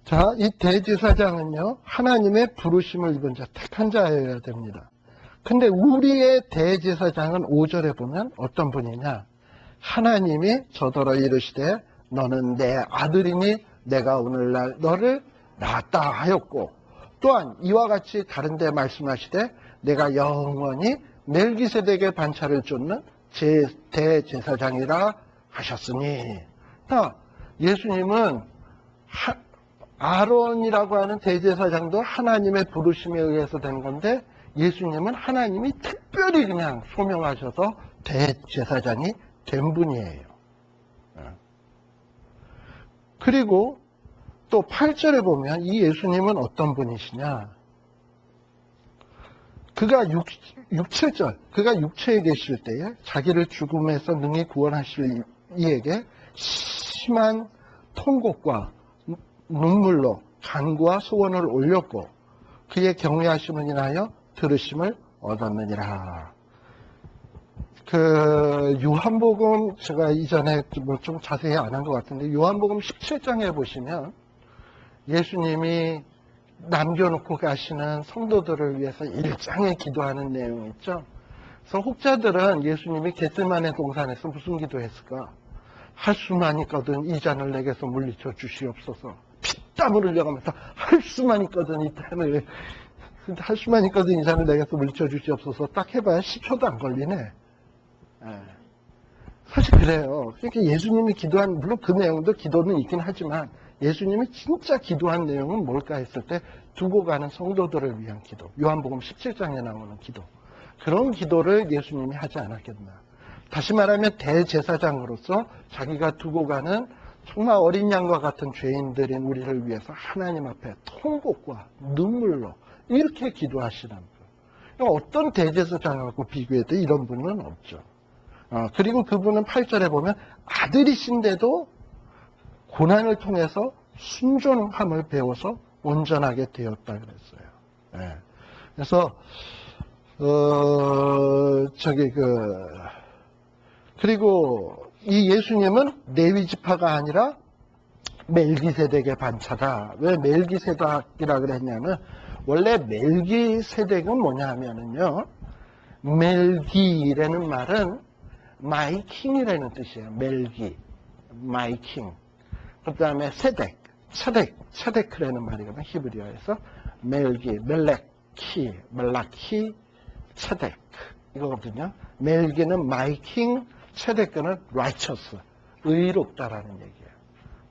자, 이 대제사장은요, 하나님의 부르심을 입은 자, 택한 자여야 됩니다. 근데 우리의 대제사장은 5절에 보면 어떤 분이냐? 하나님이 저더러 이르시되 너는 내 아들이니 내가 오늘날 너를 낳았다 하였고, 또한 이와 같이 다른 데 말씀하시되 내가 영원히 멜기세덱의 반차를 쫓는 대제사장이라 하셨으니. 자, 예수님은 아론이라고 하는 대제사장도 하나님의 부르심에 의해서 된 건데, 예수님은 하나님이 특별히 그냥 소명하셔서 대제사장이 된 분이에요. 그리고 또 8절에 보면 이 예수님은 어떤 분이시냐? 그가 7절, 그가 육체에 계실 때에 자기를 죽음에서 능히 구원하실 이에게 심한 통곡과 눈물로 간구와 소원을 올렸고 그의 경외하심을 인하여 들으심을 얻었느니라. 그 요한복음 제가 이전에 뭐 좀 자세히 안 한 것 같은데 요한복음 17장에 보시면 예수님이 남겨놓고 가시는 성도들을 위해서 일장에 기도하는 내용이 있죠. 그래서 혹자들은 예수님이 겟세마네 동산에서 무슨 기도했을까? 할 수만 있거든 이 잔을 내게서 물리쳐 주시옵소서. 피땀을 흘려가면서 할 수만 있거든 이 잔을 할 수만 있거든 이 잔을 내게서 물리쳐 주시옵소서. 딱 해봐야 10초도 안 걸리네. 사실 그래요. 그러니까 예수님이 기도한, 물론 그 내용도 기도는 있긴 하지만 예수님이 진짜 기도한 내용은 뭘까 했을 때 두고 가는 성도들을 위한 기도. 요한복음 17장에 나오는 기도. 그런 기도를 예수님이 하지 않았겠나. 다시 말하면 대제사장으로서 자기가 두고 가는 정말 어린 양과 같은 죄인들인 우리를 위해서 하나님 앞에 통곡과 눈물로 이렇게 기도하시는 분. 어떤 대제사장하고 비교해도 이런 분은 없죠. 그리고 그분은 8절에 보면 아들이신데도 고난을 통해서 순종함을 배워서 온전하게 되었다 그랬어요. 그래서 그리고 이 예수님은 레위 지파가 아니라 멜기세덱의 반차다. 왜 멜기세덱이라 그랬냐면 원래 멜기세덱은 뭐냐 하면은요, 멜기라는 말은 마이 킹이라는 뜻이에요. 멜기, 마이 킹. 그 다음에 세덱, 차데크라는 말이거든요. 히브리어에서 멜기, 멜라키, 차데크 이거거든요. 멜기는 마이 킹, 차데크는 righteous, 의롭다라는 얘기예요.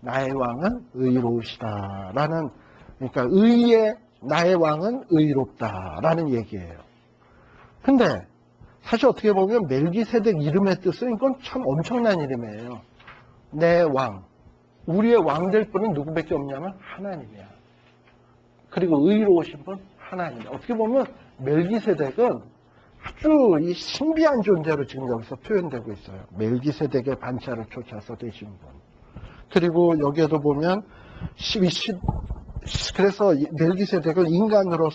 나의 왕은 의로우시다라는, 그러니까 의의 나의 왕은 의롭다라는 얘기예요. 근데 사실 어떻게 보면 멜기세덱 이름의 뜻은 이건 참 엄청난 이름이에요. 내 왕. 우리의 왕 될 분은 누구밖에 없냐면 하나님이야. 그리고 의로우신 분 하나님이야. 어떻게 보면 멜기세덱은 아주 이 신비한 존재로 지금 여기서 표현되고 있어요. 멜기세덱의 반차를 쫓아서 되신 분. 그리고 여기에도 보면 그래서 멜기세덱을 인간으로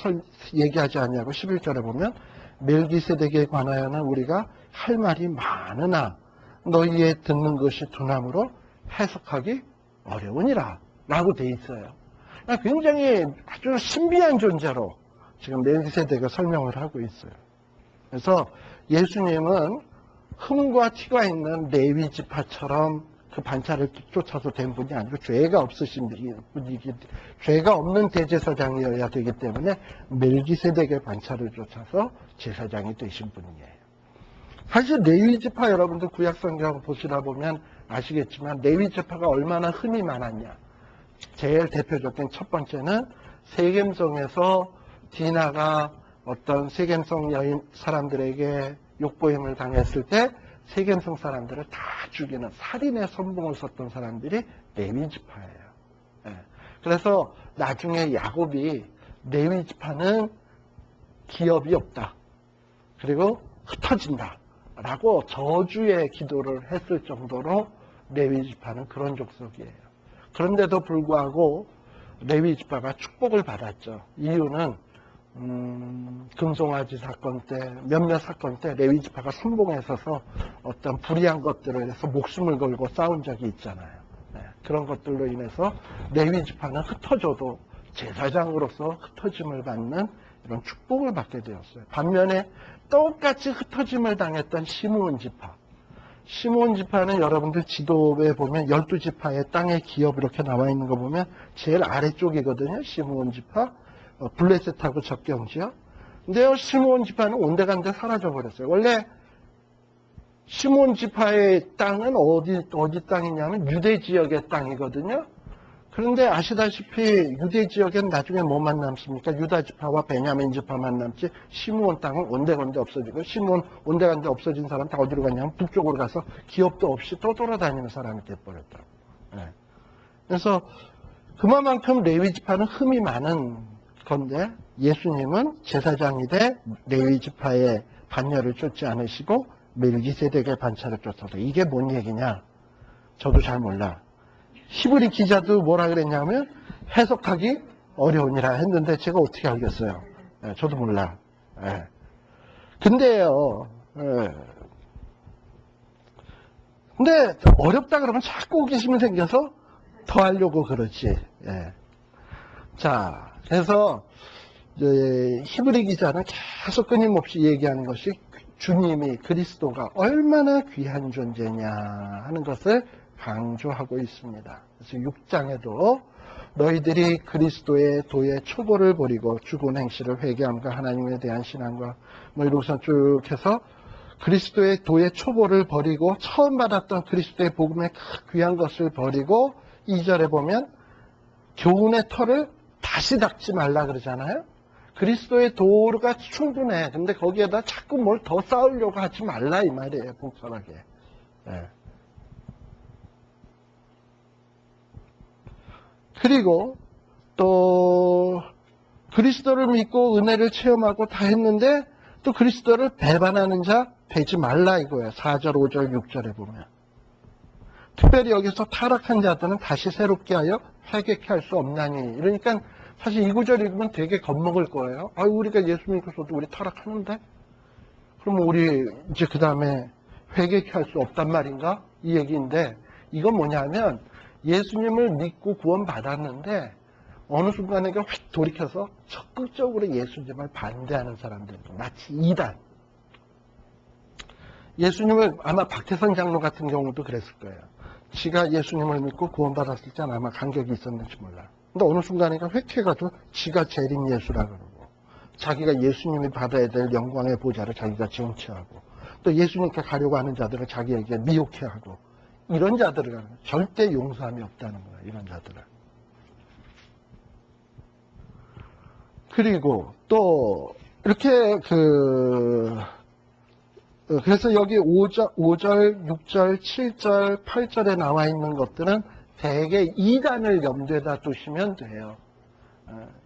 얘기하지 않냐고 11절에 보면 멜기세덱에 관하여는 우리가 할 말이 많으나 너희의 듣는 것이 두나무로 해석하기 어려우니라 라고 돼 있어요. 굉장히 아주 신비한 존재로 지금 멜기세덱을 설명을 하고 있어요. 그래서 예수님은 흠과 티가 있는 레위 지파처럼 그 반차를 쫓아서 된 분이 아니고 죄가 없으신 분이기, 죄가 없는 대제사장이어야 되기 때문에 멜기세덱의 반차를 쫓아서 제사장이 되신 분이에요. 사실 레위 지파 여러분들 구약 성경 보시다 보면 아시겠지만 레위 지파가 얼마나 흠이 많았냐. 제일 대표적인 첫 번째는 세겜성에서 디나가 어떤 세겜성 여인 사람들에게 욕보임을 당했을 때 세겜성 사람들을 다 죽이는 살인의 선봉을 섰던 사람들이 레위 지파예요. 그래서 나중에 야곱이 레위 지파는 기업이 없다. 그리고 흩어진다. 라고 저주의 기도를 했을 정도로 레위 지파는 그런 족속이에요. 그런데도 불구하고 레위 지파가 축복을 받았죠. 이유는 금송아지 사건 때 몇몇 사건 때 레위 지파가 선봉에 서서 어떤 불의한 것들을 해서 목숨을 걸고 싸운 적이 있잖아요. 그런 것들로 인해서 레위 지파는 흩어져도 제사장으로서 흩어짐을 받는 이런 축복을 받게 되었어요. 반면에 똑같이 흩어짐을 당했던 시므온 지파. 시므온 지파는 여러분들 지도에 보면 12지파의 땅의 기업 이렇게 나와 있는 거 보면 제일 아래쪽이거든요. 시므온 지파. 블레셋하고 접경지요. 근데요, 시므온 지파는 온데간데 사라져 버렸어요. 원래 시므온 지파의 땅은 어디 땅이냐면 유대 지역의 땅이거든요. 그런데 아시다시피 유대 지역엔 나중에 뭐만 남습니까? 유다 지파와 베냐민 지파만 남지 시므온 땅은 온데간데 없어지고, 시므온 온데간데 없어진 사람 다 어디로 갔냐면 북쪽으로 가서 기업도 없이 또 돌아다니는 사람이 돼버렸다고. 네. 그래서 그만큼 레위 지파는 흠이 많은 건데 예수님은 제사장이 돼 레위 지파의 반열을 쫓지 않으시고 멜기세덱의 반차를 쫓아서. 이게 뭔 얘기냐? 저도 잘 몰라. 히브리 기자도 뭐라 그랬냐면 해석하기 어려우니라 했는데 제가 어떻게 알겠어요? 네, 저도 몰라. 네. 근데요, 근데 어렵다 그러면 자꾸 호기심이 생겨서 더 하려고 그러지. 예. 자, 그래서 히브리 기자는 계속 끊임없이 얘기하는 것이 주님이, 그리스도가 얼마나 귀한 존재냐 하는 것을 강조하고 있습니다. 그래서 6장에도 너희들이 그리스도의 도의 초보를 버리고 죽은 행실을 회개함과 하나님에 대한 신앙과 뭐 이러고서 쭉 해서 그리스도의 도의 초보를 버리고 처음 받았던 그리스도의 복음의 귀한 것을 버리고 2절에 보면 교훈의 털을 다시 닦지 말라 그러잖아요. 그리스도의 도가 충분해. 근데 거기에다 자꾸 뭘 더 쌓으려고 하지 말라 이 말이에요. 복잡하게. 네. 그리고 또 그리스도를 믿고 은혜를 체험하고 다 했는데 또 그리스도를 배반하는 자 되지 말라 이거예요. 4절, 5절, 6절에 보면. 특별히 여기서 타락한 자들은 다시 새롭게 하여 회개케 할 수 없나니. 그러니까 사실 이 구절 읽으면 되게 겁먹을 거예요. 아, 우리가 예수 믿고서도 우리 타락하는데? 그러면 우리 이제 그 다음에 회개케 할 수 없단 말인가? 이 얘기인데 이건 뭐냐면 예수님을 믿고 구원받았는데 어느 순간에 휙 돌이켜서 적극적으로 예수님을 반대하는 사람들, 마치 이단. 예수님을 아마 박태선 장로 같은 경우도 그랬을 거예요. 지가 예수님을 믿고 구원받았을 때는 아마 간격이 있었는지 몰라. 근데 어느 순간에 획해가지고 지가 재림 예수라 그러고 자기가 예수님이 받아야 될 영광의 보좌를 자기가 정치하고 또 예수님께 가려고 하는 자들을 자기에게 미혹해하고 이런 자들은 절대 용서함이 없다는 거야. 이런 자들은. 그리고 또 이렇게 그래서 여기 5절, 6절, 7절, 8절에 나와 있는 것들은 대개 이단을 염두에다 두시면 돼요.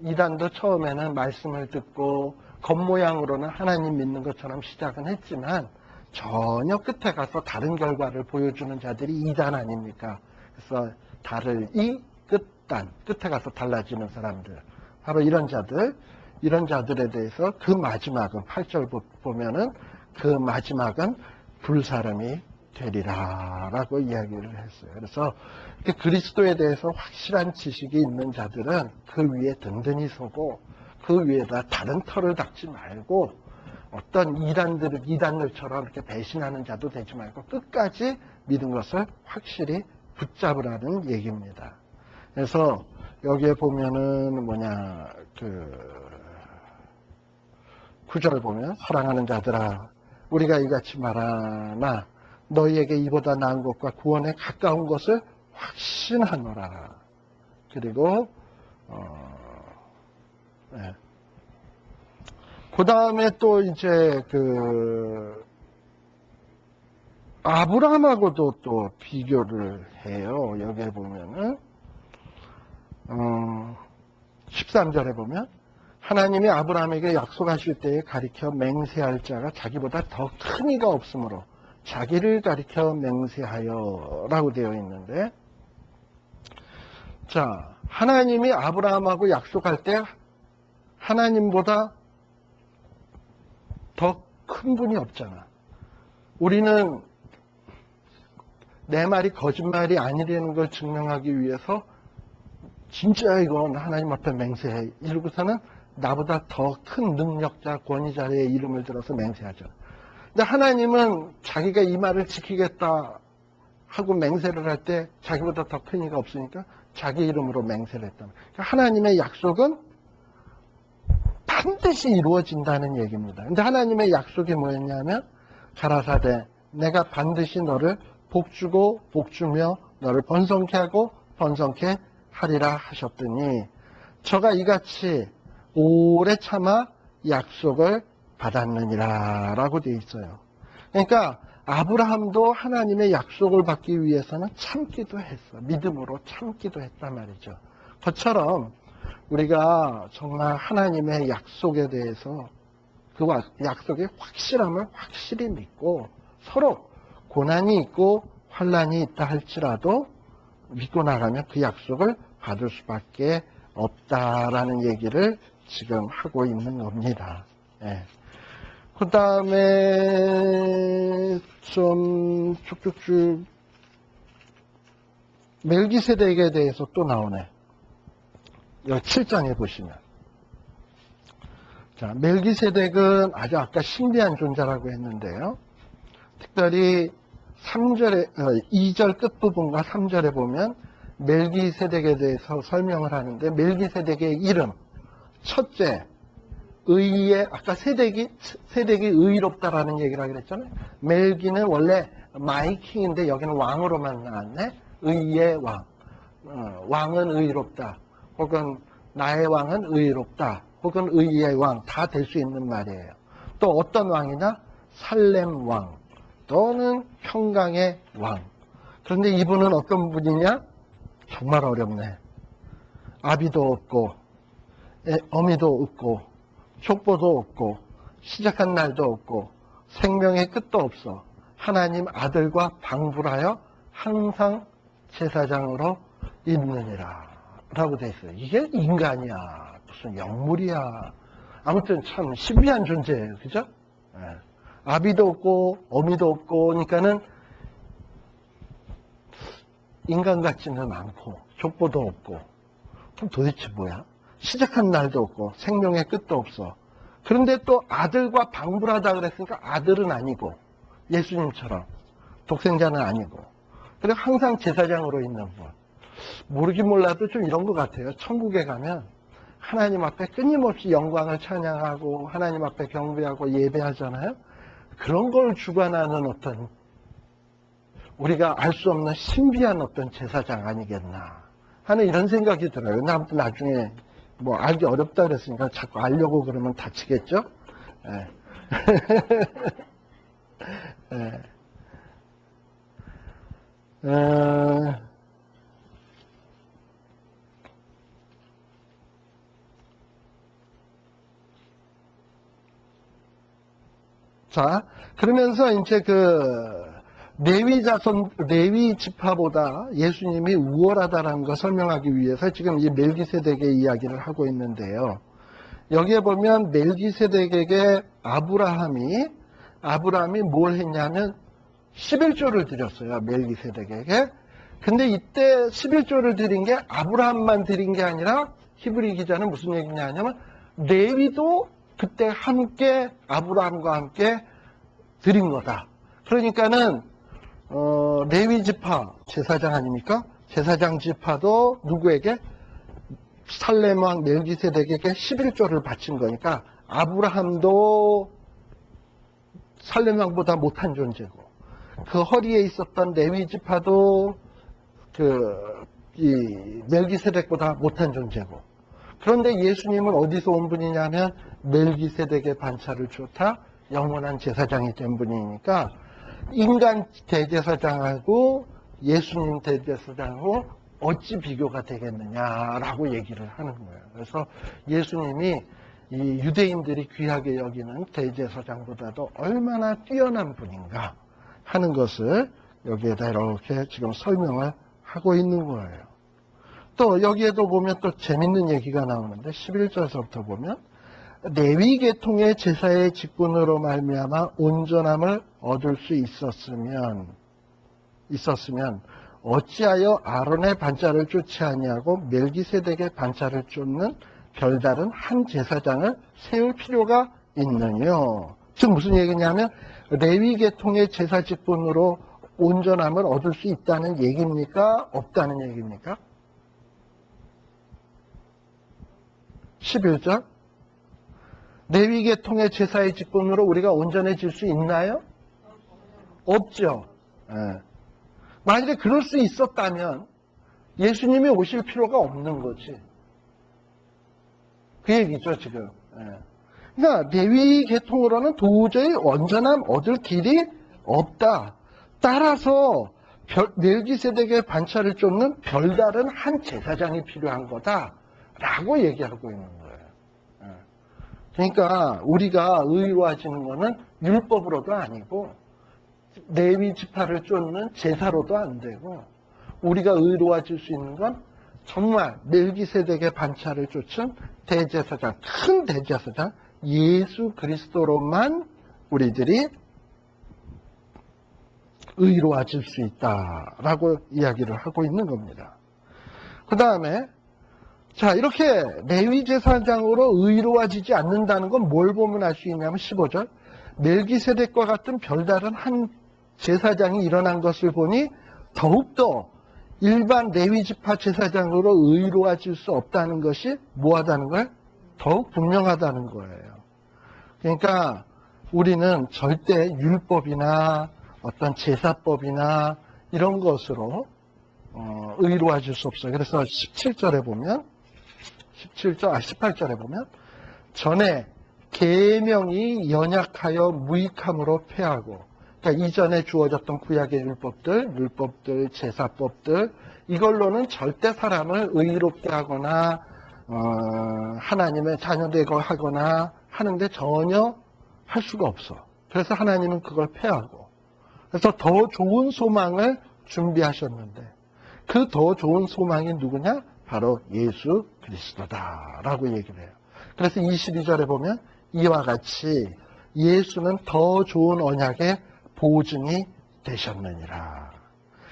이단도 처음에는 말씀을 듣고 겉모양으로는 하나님 믿는 것처럼 시작은 했지만 전혀 끝에 가서 다른 결과를 보여주는 자들이 이단 아닙니까? 그래서 다를 이 끝단, 끝에 가서 달라지는 사람들. 바로 이런 자들에 대해서 그 마지막은 8절 보면은 그 마지막은 불사람이 되리라 라고 이야기를 했어요. 그래서 그리스도에 대해서 확실한 지식이 있는 자들은 그 위에 든든히 서고 그 위에다 다른 털을 닦지 말고 어떤 이단들처럼 이렇게 배신하는 자도 되지 말고 끝까지 믿은 것을 확실히 붙잡으라는 얘기입니다. 그래서 여기에 보면은 9절 보면 사랑하는 자들아 우리가 이같이 말하나 너희에게 이보다 나은 것과 구원에 가까운 것을 확신하노라. 그리고 그 다음에 또 이제 아브라함하고도 또 비교를 해요. 여기에 보면은 13절에 보면 하나님이 아브라함에게 약속하실 때에 가리켜 맹세할 자가 자기보다 더 큰 이가 없으므로 자기를 가리켜 맹세하여 라고 되어 있는데, 자, 하나님이 아브라함하고 약속할 때 하나님보다 더 큰 분이 없잖아. 우리는 내 말이 거짓말이 아니라는 걸 증명하기 위해서 진짜 이건 하나님 앞에 맹세해. 이러고서는 나보다 더 큰 능력자, 권위자의 이름을 들어서 맹세하죠. 근데 하나님은 자기가 이 말을 지키겠다 하고 맹세를 할 때 자기보다 더 큰 이가 없으니까 자기 이름으로 맹세를 했다. 그러니까 하나님의 약속은 반드시 이루어진다는 얘기입니다. 근데 하나님의 약속이 뭐였냐면 가라사대 내가 반드시 너를 복주고 복주며 너를 번성케 하고 번성케 하리라 하셨더니 저가 이같이 오래 참아 약속을 받았느니라 라고 되어 있어요. 그러니까 아브라함도 하나님의 약속을 받기 위해서는 참기도 했어. 믿음으로 참기도 했단 말이죠. 그처럼 우리가 정말 하나님의 약속에 대해서 그 약속의 확실함을 확실히 믿고 서로 고난이 있고 환난이 있다 할지라도 믿고 나가면 그 약속을 받을 수밖에 없다라는 얘기를 지금 하고 있는 겁니다. 예. 그 다음에 좀 쭉쭉쭉 멜기세덱에 대해서 또 나오네. 여기 7장에 보시면. 자, 멜기세덱은 아주 아까 신비한 존재라고 했는데요. 특별히 2절 끝부분과 3절에 보면 멜기세덱에 대해서 설명을 하는데 멜기세덱의 이름, 첫째, 의의, 아까 세덱이 의롭다라는 얘기를 하기로 했잖아요. 멜기는 원래 마이킹인데 여기는 왕으로만 나왔네. 의의 왕. 왕은 의롭다. 혹은 나의 왕은 의롭다. 혹은 의의 왕. 다 될 수 있는 말이에요. 또 어떤 왕이나 살렘 왕. 또는 평강의 왕. 그런데 이분은 어떤 분이냐? 정말 어렵네. 아비도 없고, 어미도 없고, 족보도 없고, 시작한 날도 없고, 생명의 끝도 없어. 하나님 아들과 방불하여 항상 제사장으로 있느니라. 라고 돼 있어요. 이게 인간이야. 무슨 영물이야. 아무튼 참 신비한 존재예요. 그죠? 아비도 없고, 어미도 없고, 그러니까는 인간 같지는 않고, 족보도 없고, 그럼 도대체 뭐야? 시작한 날도 없고, 생명의 끝도 없어. 그런데 또 아들과 방불하다 그랬으니까 아들은 아니고, 예수님처럼, 독생자는 아니고, 그리고 항상 제사장으로 있는 분. 모르긴 몰라도 좀 이런 것 같아요. 천국에 가면 하나님 앞에 끊임없이 영광을 찬양하고, 하나님 앞에 경배하고 예배하잖아요. 그런 걸 주관하는 어떤 우리가 알 수 없는 신비한 어떤 제사장 아니겠나 하는 이런 생각이 들어요. 아무튼 나중에 뭐 알기 어렵다 그랬으니까 자꾸 알려고 그러면 다치겠죠? 예. 예. 자, 그러면서 이제 레위 지파보다 예수님이 우월하다라는 걸 설명하기 위해서 지금 이 멜기세덱의 이야기를 하고 있는데요. 여기에 보면 멜기세덱에게 아브라함이 뭘 했냐면 11조를 드렸어요. 멜기세덱에게. 근데 이때 11조를 드린 게 아브라함만 드린 게 아니라 히브리 기자는 무슨 얘기냐 하냐면 레위도 그때 함께 아브라함과 함께 드린 거다. 그러니까는 레위 지파 제사장 아닙니까? 제사장 지파도 누구에게? 살렘 왕 멜기세덱에게 11조를 바친 거니까 아브라함도 살렘 왕보다 못한 존재고 그 허리에 있었던 레위 지파도 이 멜기세덱보다 못한 존재고 그런데 예수님은 어디서 온 분이냐면 멜기세덱의 반차를 좋다 영원한 제사장이 된 분이니까 인간 대제사장하고 예수님 대제사장하고 어찌 비교가 되겠느냐라고 얘기를 하는 거예요. 그래서 예수님이 이 유대인들이 귀하게 여기는 대제사장보다도 얼마나 뛰어난 분인가 하는 것을 여기에다 이렇게 지금 설명을 하고 있는 거예요. 또 여기에도 보면 또 재밌는 얘기가 나오는데 11절서부터 보면 레위 계통의 제사의 직분으로 말미암아 온전함을 얻을 수 있었으면 있었으면 어찌하여 아론의 반차를 쫓지 아니하고 멜기세덱의 반차를 쫓는 별다른 한 제사장을 세울 필요가 있느뇨. 즉 무슨 얘기냐면 레위 계통의 제사 직분으로 온전함을 얻을 수 있다는 얘기입니까? 없다는 얘기입니까? 11절 레위 계통의 제사의 직분으로 우리가 온전해질 수 있나요? 없죠. 예. 만약에 그럴 수 있었다면 예수님이 오실 필요가 없는 거지. 그 얘기죠 지금. 예. 그러니까 레위 계통으로는 도저히 온전함 얻을 길이 없다. 따라서 멜기세덱의 반차를 쫓는 별다른 한 제사장이 필요한 거다라고 얘기하고 있는 거예요. 예. 그러니까 우리가 의로워지는 거는 율법으로도 아니고 레위 지파를 쫓는 제사로도 안 되고 우리가 의로워질 수 있는 건 정말 멜기세덱의 반차를 쫓은 대제사장, 큰 대제사장 예수 그리스도로만 우리들이 의로워질 수 있다라고 이야기를 하고 있는 겁니다. 그 다음에 자 이렇게 레위 제사장으로 의로워지지 않는다는 건 뭘 보면 알 수 있냐면 15절 멜기세덱과 같은 별다른 한 제사장이 일어난 것을 보니 더욱더 일반 레위지파 제사장으로 의로워질 수 없다는 것이 뭐하다는 거예요? 더욱 분명하다는 거예요. 그러니까 우리는 절대 율법이나 어떤 제사법이나 이런 것으로 의로워질 수 없어요. 그래서 17절에 보면 18절에 보면 전에 계명이 연약하여 무익함으로 패하고 그러니까 이전에 주어졌던 구약의 율법들, 제사법들 이걸로는 절대 사람을 의롭게 하거나 하나님의 자녀되고 하거나 하는데 전혀 할 수가 없어. 그래서 하나님은 그걸 패하고 그래서 더 좋은 소망을 준비하셨는데 그 더 좋은 소망이 누구냐? 바로 예수 그리스도다라고 얘기를 해요. 그래서 22절에 보면 이와 같이 예수는 더 좋은 언약의 보증이 되셨느니라.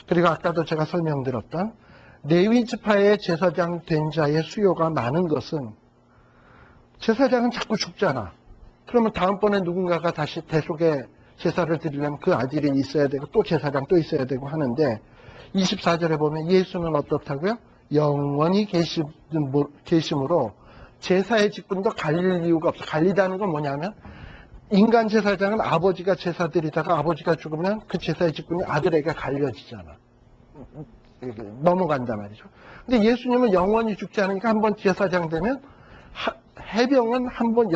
그리고 아까도 제가 설명드렸던 레위 지파의 제사장 된 자의 수요가 많은 것은 제사장은 자꾸 죽잖아. 그러면 다음번에 누군가가 다시 대속의 제사를 드리려면 그 아들이 있어야 되고 또 제사장 또 있어야 되고 하는데 24절에 보면 예수는 어떻다고요? 영원히 계심으로 제사의 직분도 갈릴 이유가 없어. 갈리다는 건 뭐냐면 인간 제사장은 아버지가 제사 드리다가 아버지가 죽으면 그 제사의 직분이 아들에게 갈려지잖아. 넘어간단 말이죠. 근데 예수님은 영원히 죽지 않으니까 한번 제사장 되면 해병은 한번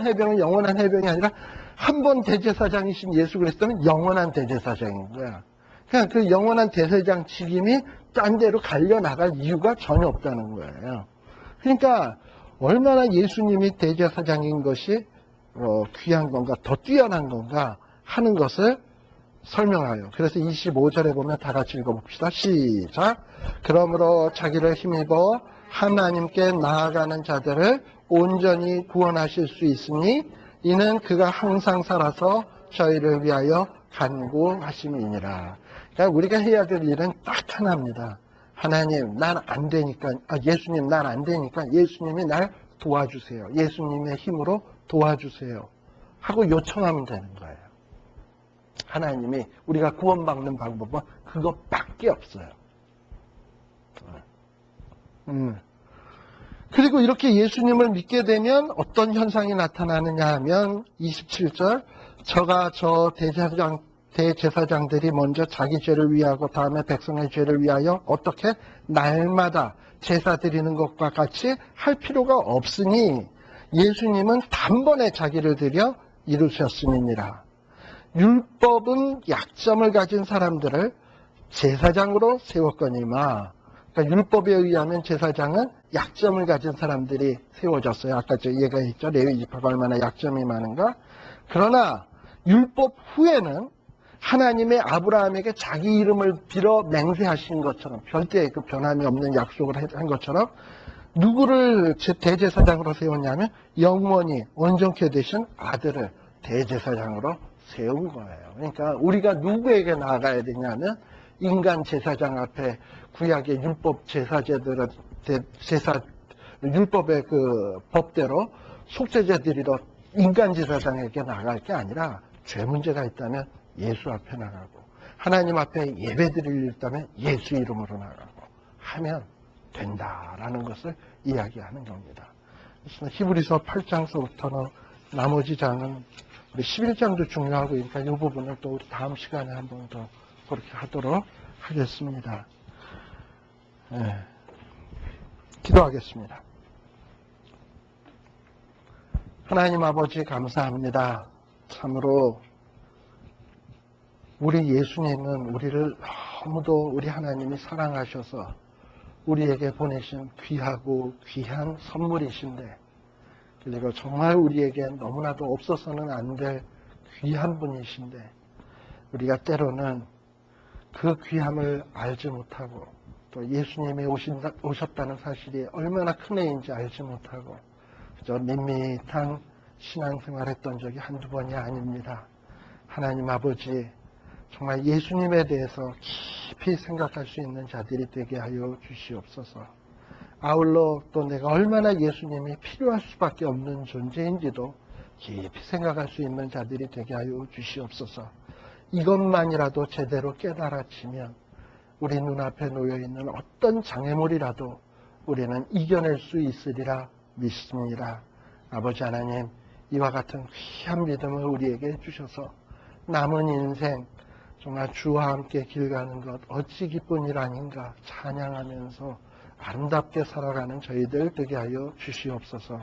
해병은 영원한 해병이 아니라 한 번 대제사장이신 예수 그리스도는 영원한 대제사장인 거야. 그냥 그 영원한 대제사장 직임이 딴 데로 갈려 나갈 이유가 전혀 없다는 거예요. 그러니까 얼마나 예수님이 대제사장인 것이 귀한 건가, 더 뛰어난 건가 하는 것을 설명하여. 그래서 25절에 보면 다 같이 읽어봅시다. 시작. 그러므로 자기를 힘입어 하나님께 나아가는 자들을 온전히 구원하실 수 있으니 이는 그가 항상 살아서 저희를 위하여 간구하심이니라. 그러니까 우리가 해야 될 일은 딱 하나입니다. 하나님, 난 안 되니까, 예수님, 난 안 되니까 예수님이 날 도와주세요. 예수님의 힘으로 도와주세요. 하고 요청하면 되는 거예요. 하나님이 우리가 구원받는 방법은 그것밖에 없어요. 그리고 이렇게 예수님을 믿게 되면 어떤 현상이 나타나느냐 하면 27절 저가 저 대제사장들이 먼저 자기 죄를 위하고 다음에 백성의 죄를 위하여 어떻게 날마다 제사 드리는 것과 같이 할 필요가 없으니 예수님은 단번에 자기를 드려 이루셨음이니라. 율법은 약점을 가진 사람들을 제사장으로 세웠거니와 그러니까 율법에 의하면 제사장은 약점을 가진 사람들이 세워졌어요. 아까 저 얘기했죠. 레위 지파가 얼마나 약점이 많은가. 그러나 율법 후에는 하나님의 아브라함에게 자기 이름을 빌어 맹세하신 것처럼 별도의 그 변함이 없는 약속을 한 것처럼 누구를 대제사장으로 세웠냐면 영원히 온전케 되신 아들을 대제사장으로 세운 거예요. 그러니까 우리가 누구에게 나아가야 되냐면 인간 제사장 앞에 구약의 율법 제사제들은 율법의 그 법대로 속죄제들이로 인간 제사장에게 나갈 게 아니라 죄 문제가 있다면 예수 앞에 나가고 하나님 앞에 예배드릴 일 있다면 예수 이름으로 나가고 하면 된다라는 것을 이야기하는 겁니다. 그래서 히브리서 8장서부터는 나머지 장은 우리 11장도 중요하고 그러니까 이 부분을 또 우리 다음 시간에 한 번 더 그렇게 하도록 하겠습니다. 네. 기도하겠습니다. 하나님 아버지 감사합니다. 참으로 우리 예수님은 우리를 너무도 우리 하나님이 사랑하셔서 우리에게 보내신 귀하고 귀한 선물이신데 그리고 정말 우리에게 너무나도 없어서는 안 될 귀한 분이신데 우리가 때로는 그 귀함을 알지 못하고 또 예수님이 오셨다는 사실이 얼마나 큰 애인지 알지 못하고 그저 밋밋한 신앙생활했던 적이 한두 번이 아닙니다. 하나님 아버지 정말 예수님에 대해서 깊이 생각할 수 있는 자들이 되게 하여 주시옵소서. 아울러 또 내가 얼마나 예수님이 필요할 수밖에 없는 존재인지도 깊이 생각할 수 있는 자들이 되게 하여 주시옵소서. 이것만이라도 제대로 깨달아지면 우리 눈앞에 놓여있는 어떤 장애물이라도 우리는 이겨낼 수 있으리라 믿습니다. 아버지 하나님, 이와 같은 귀한 믿음을 우리에게 주셔서 남은 인생 정말 주와 함께 길 가는 것 어찌 기쁜 일 아닌가 찬양하면서 아름답게 살아가는 저희들 되게 하여 주시옵소서.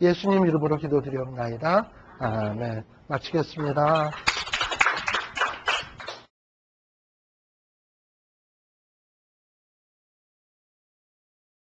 예수님 이름으로 기도드리옵나이다. 아멘. 마치겠습니다.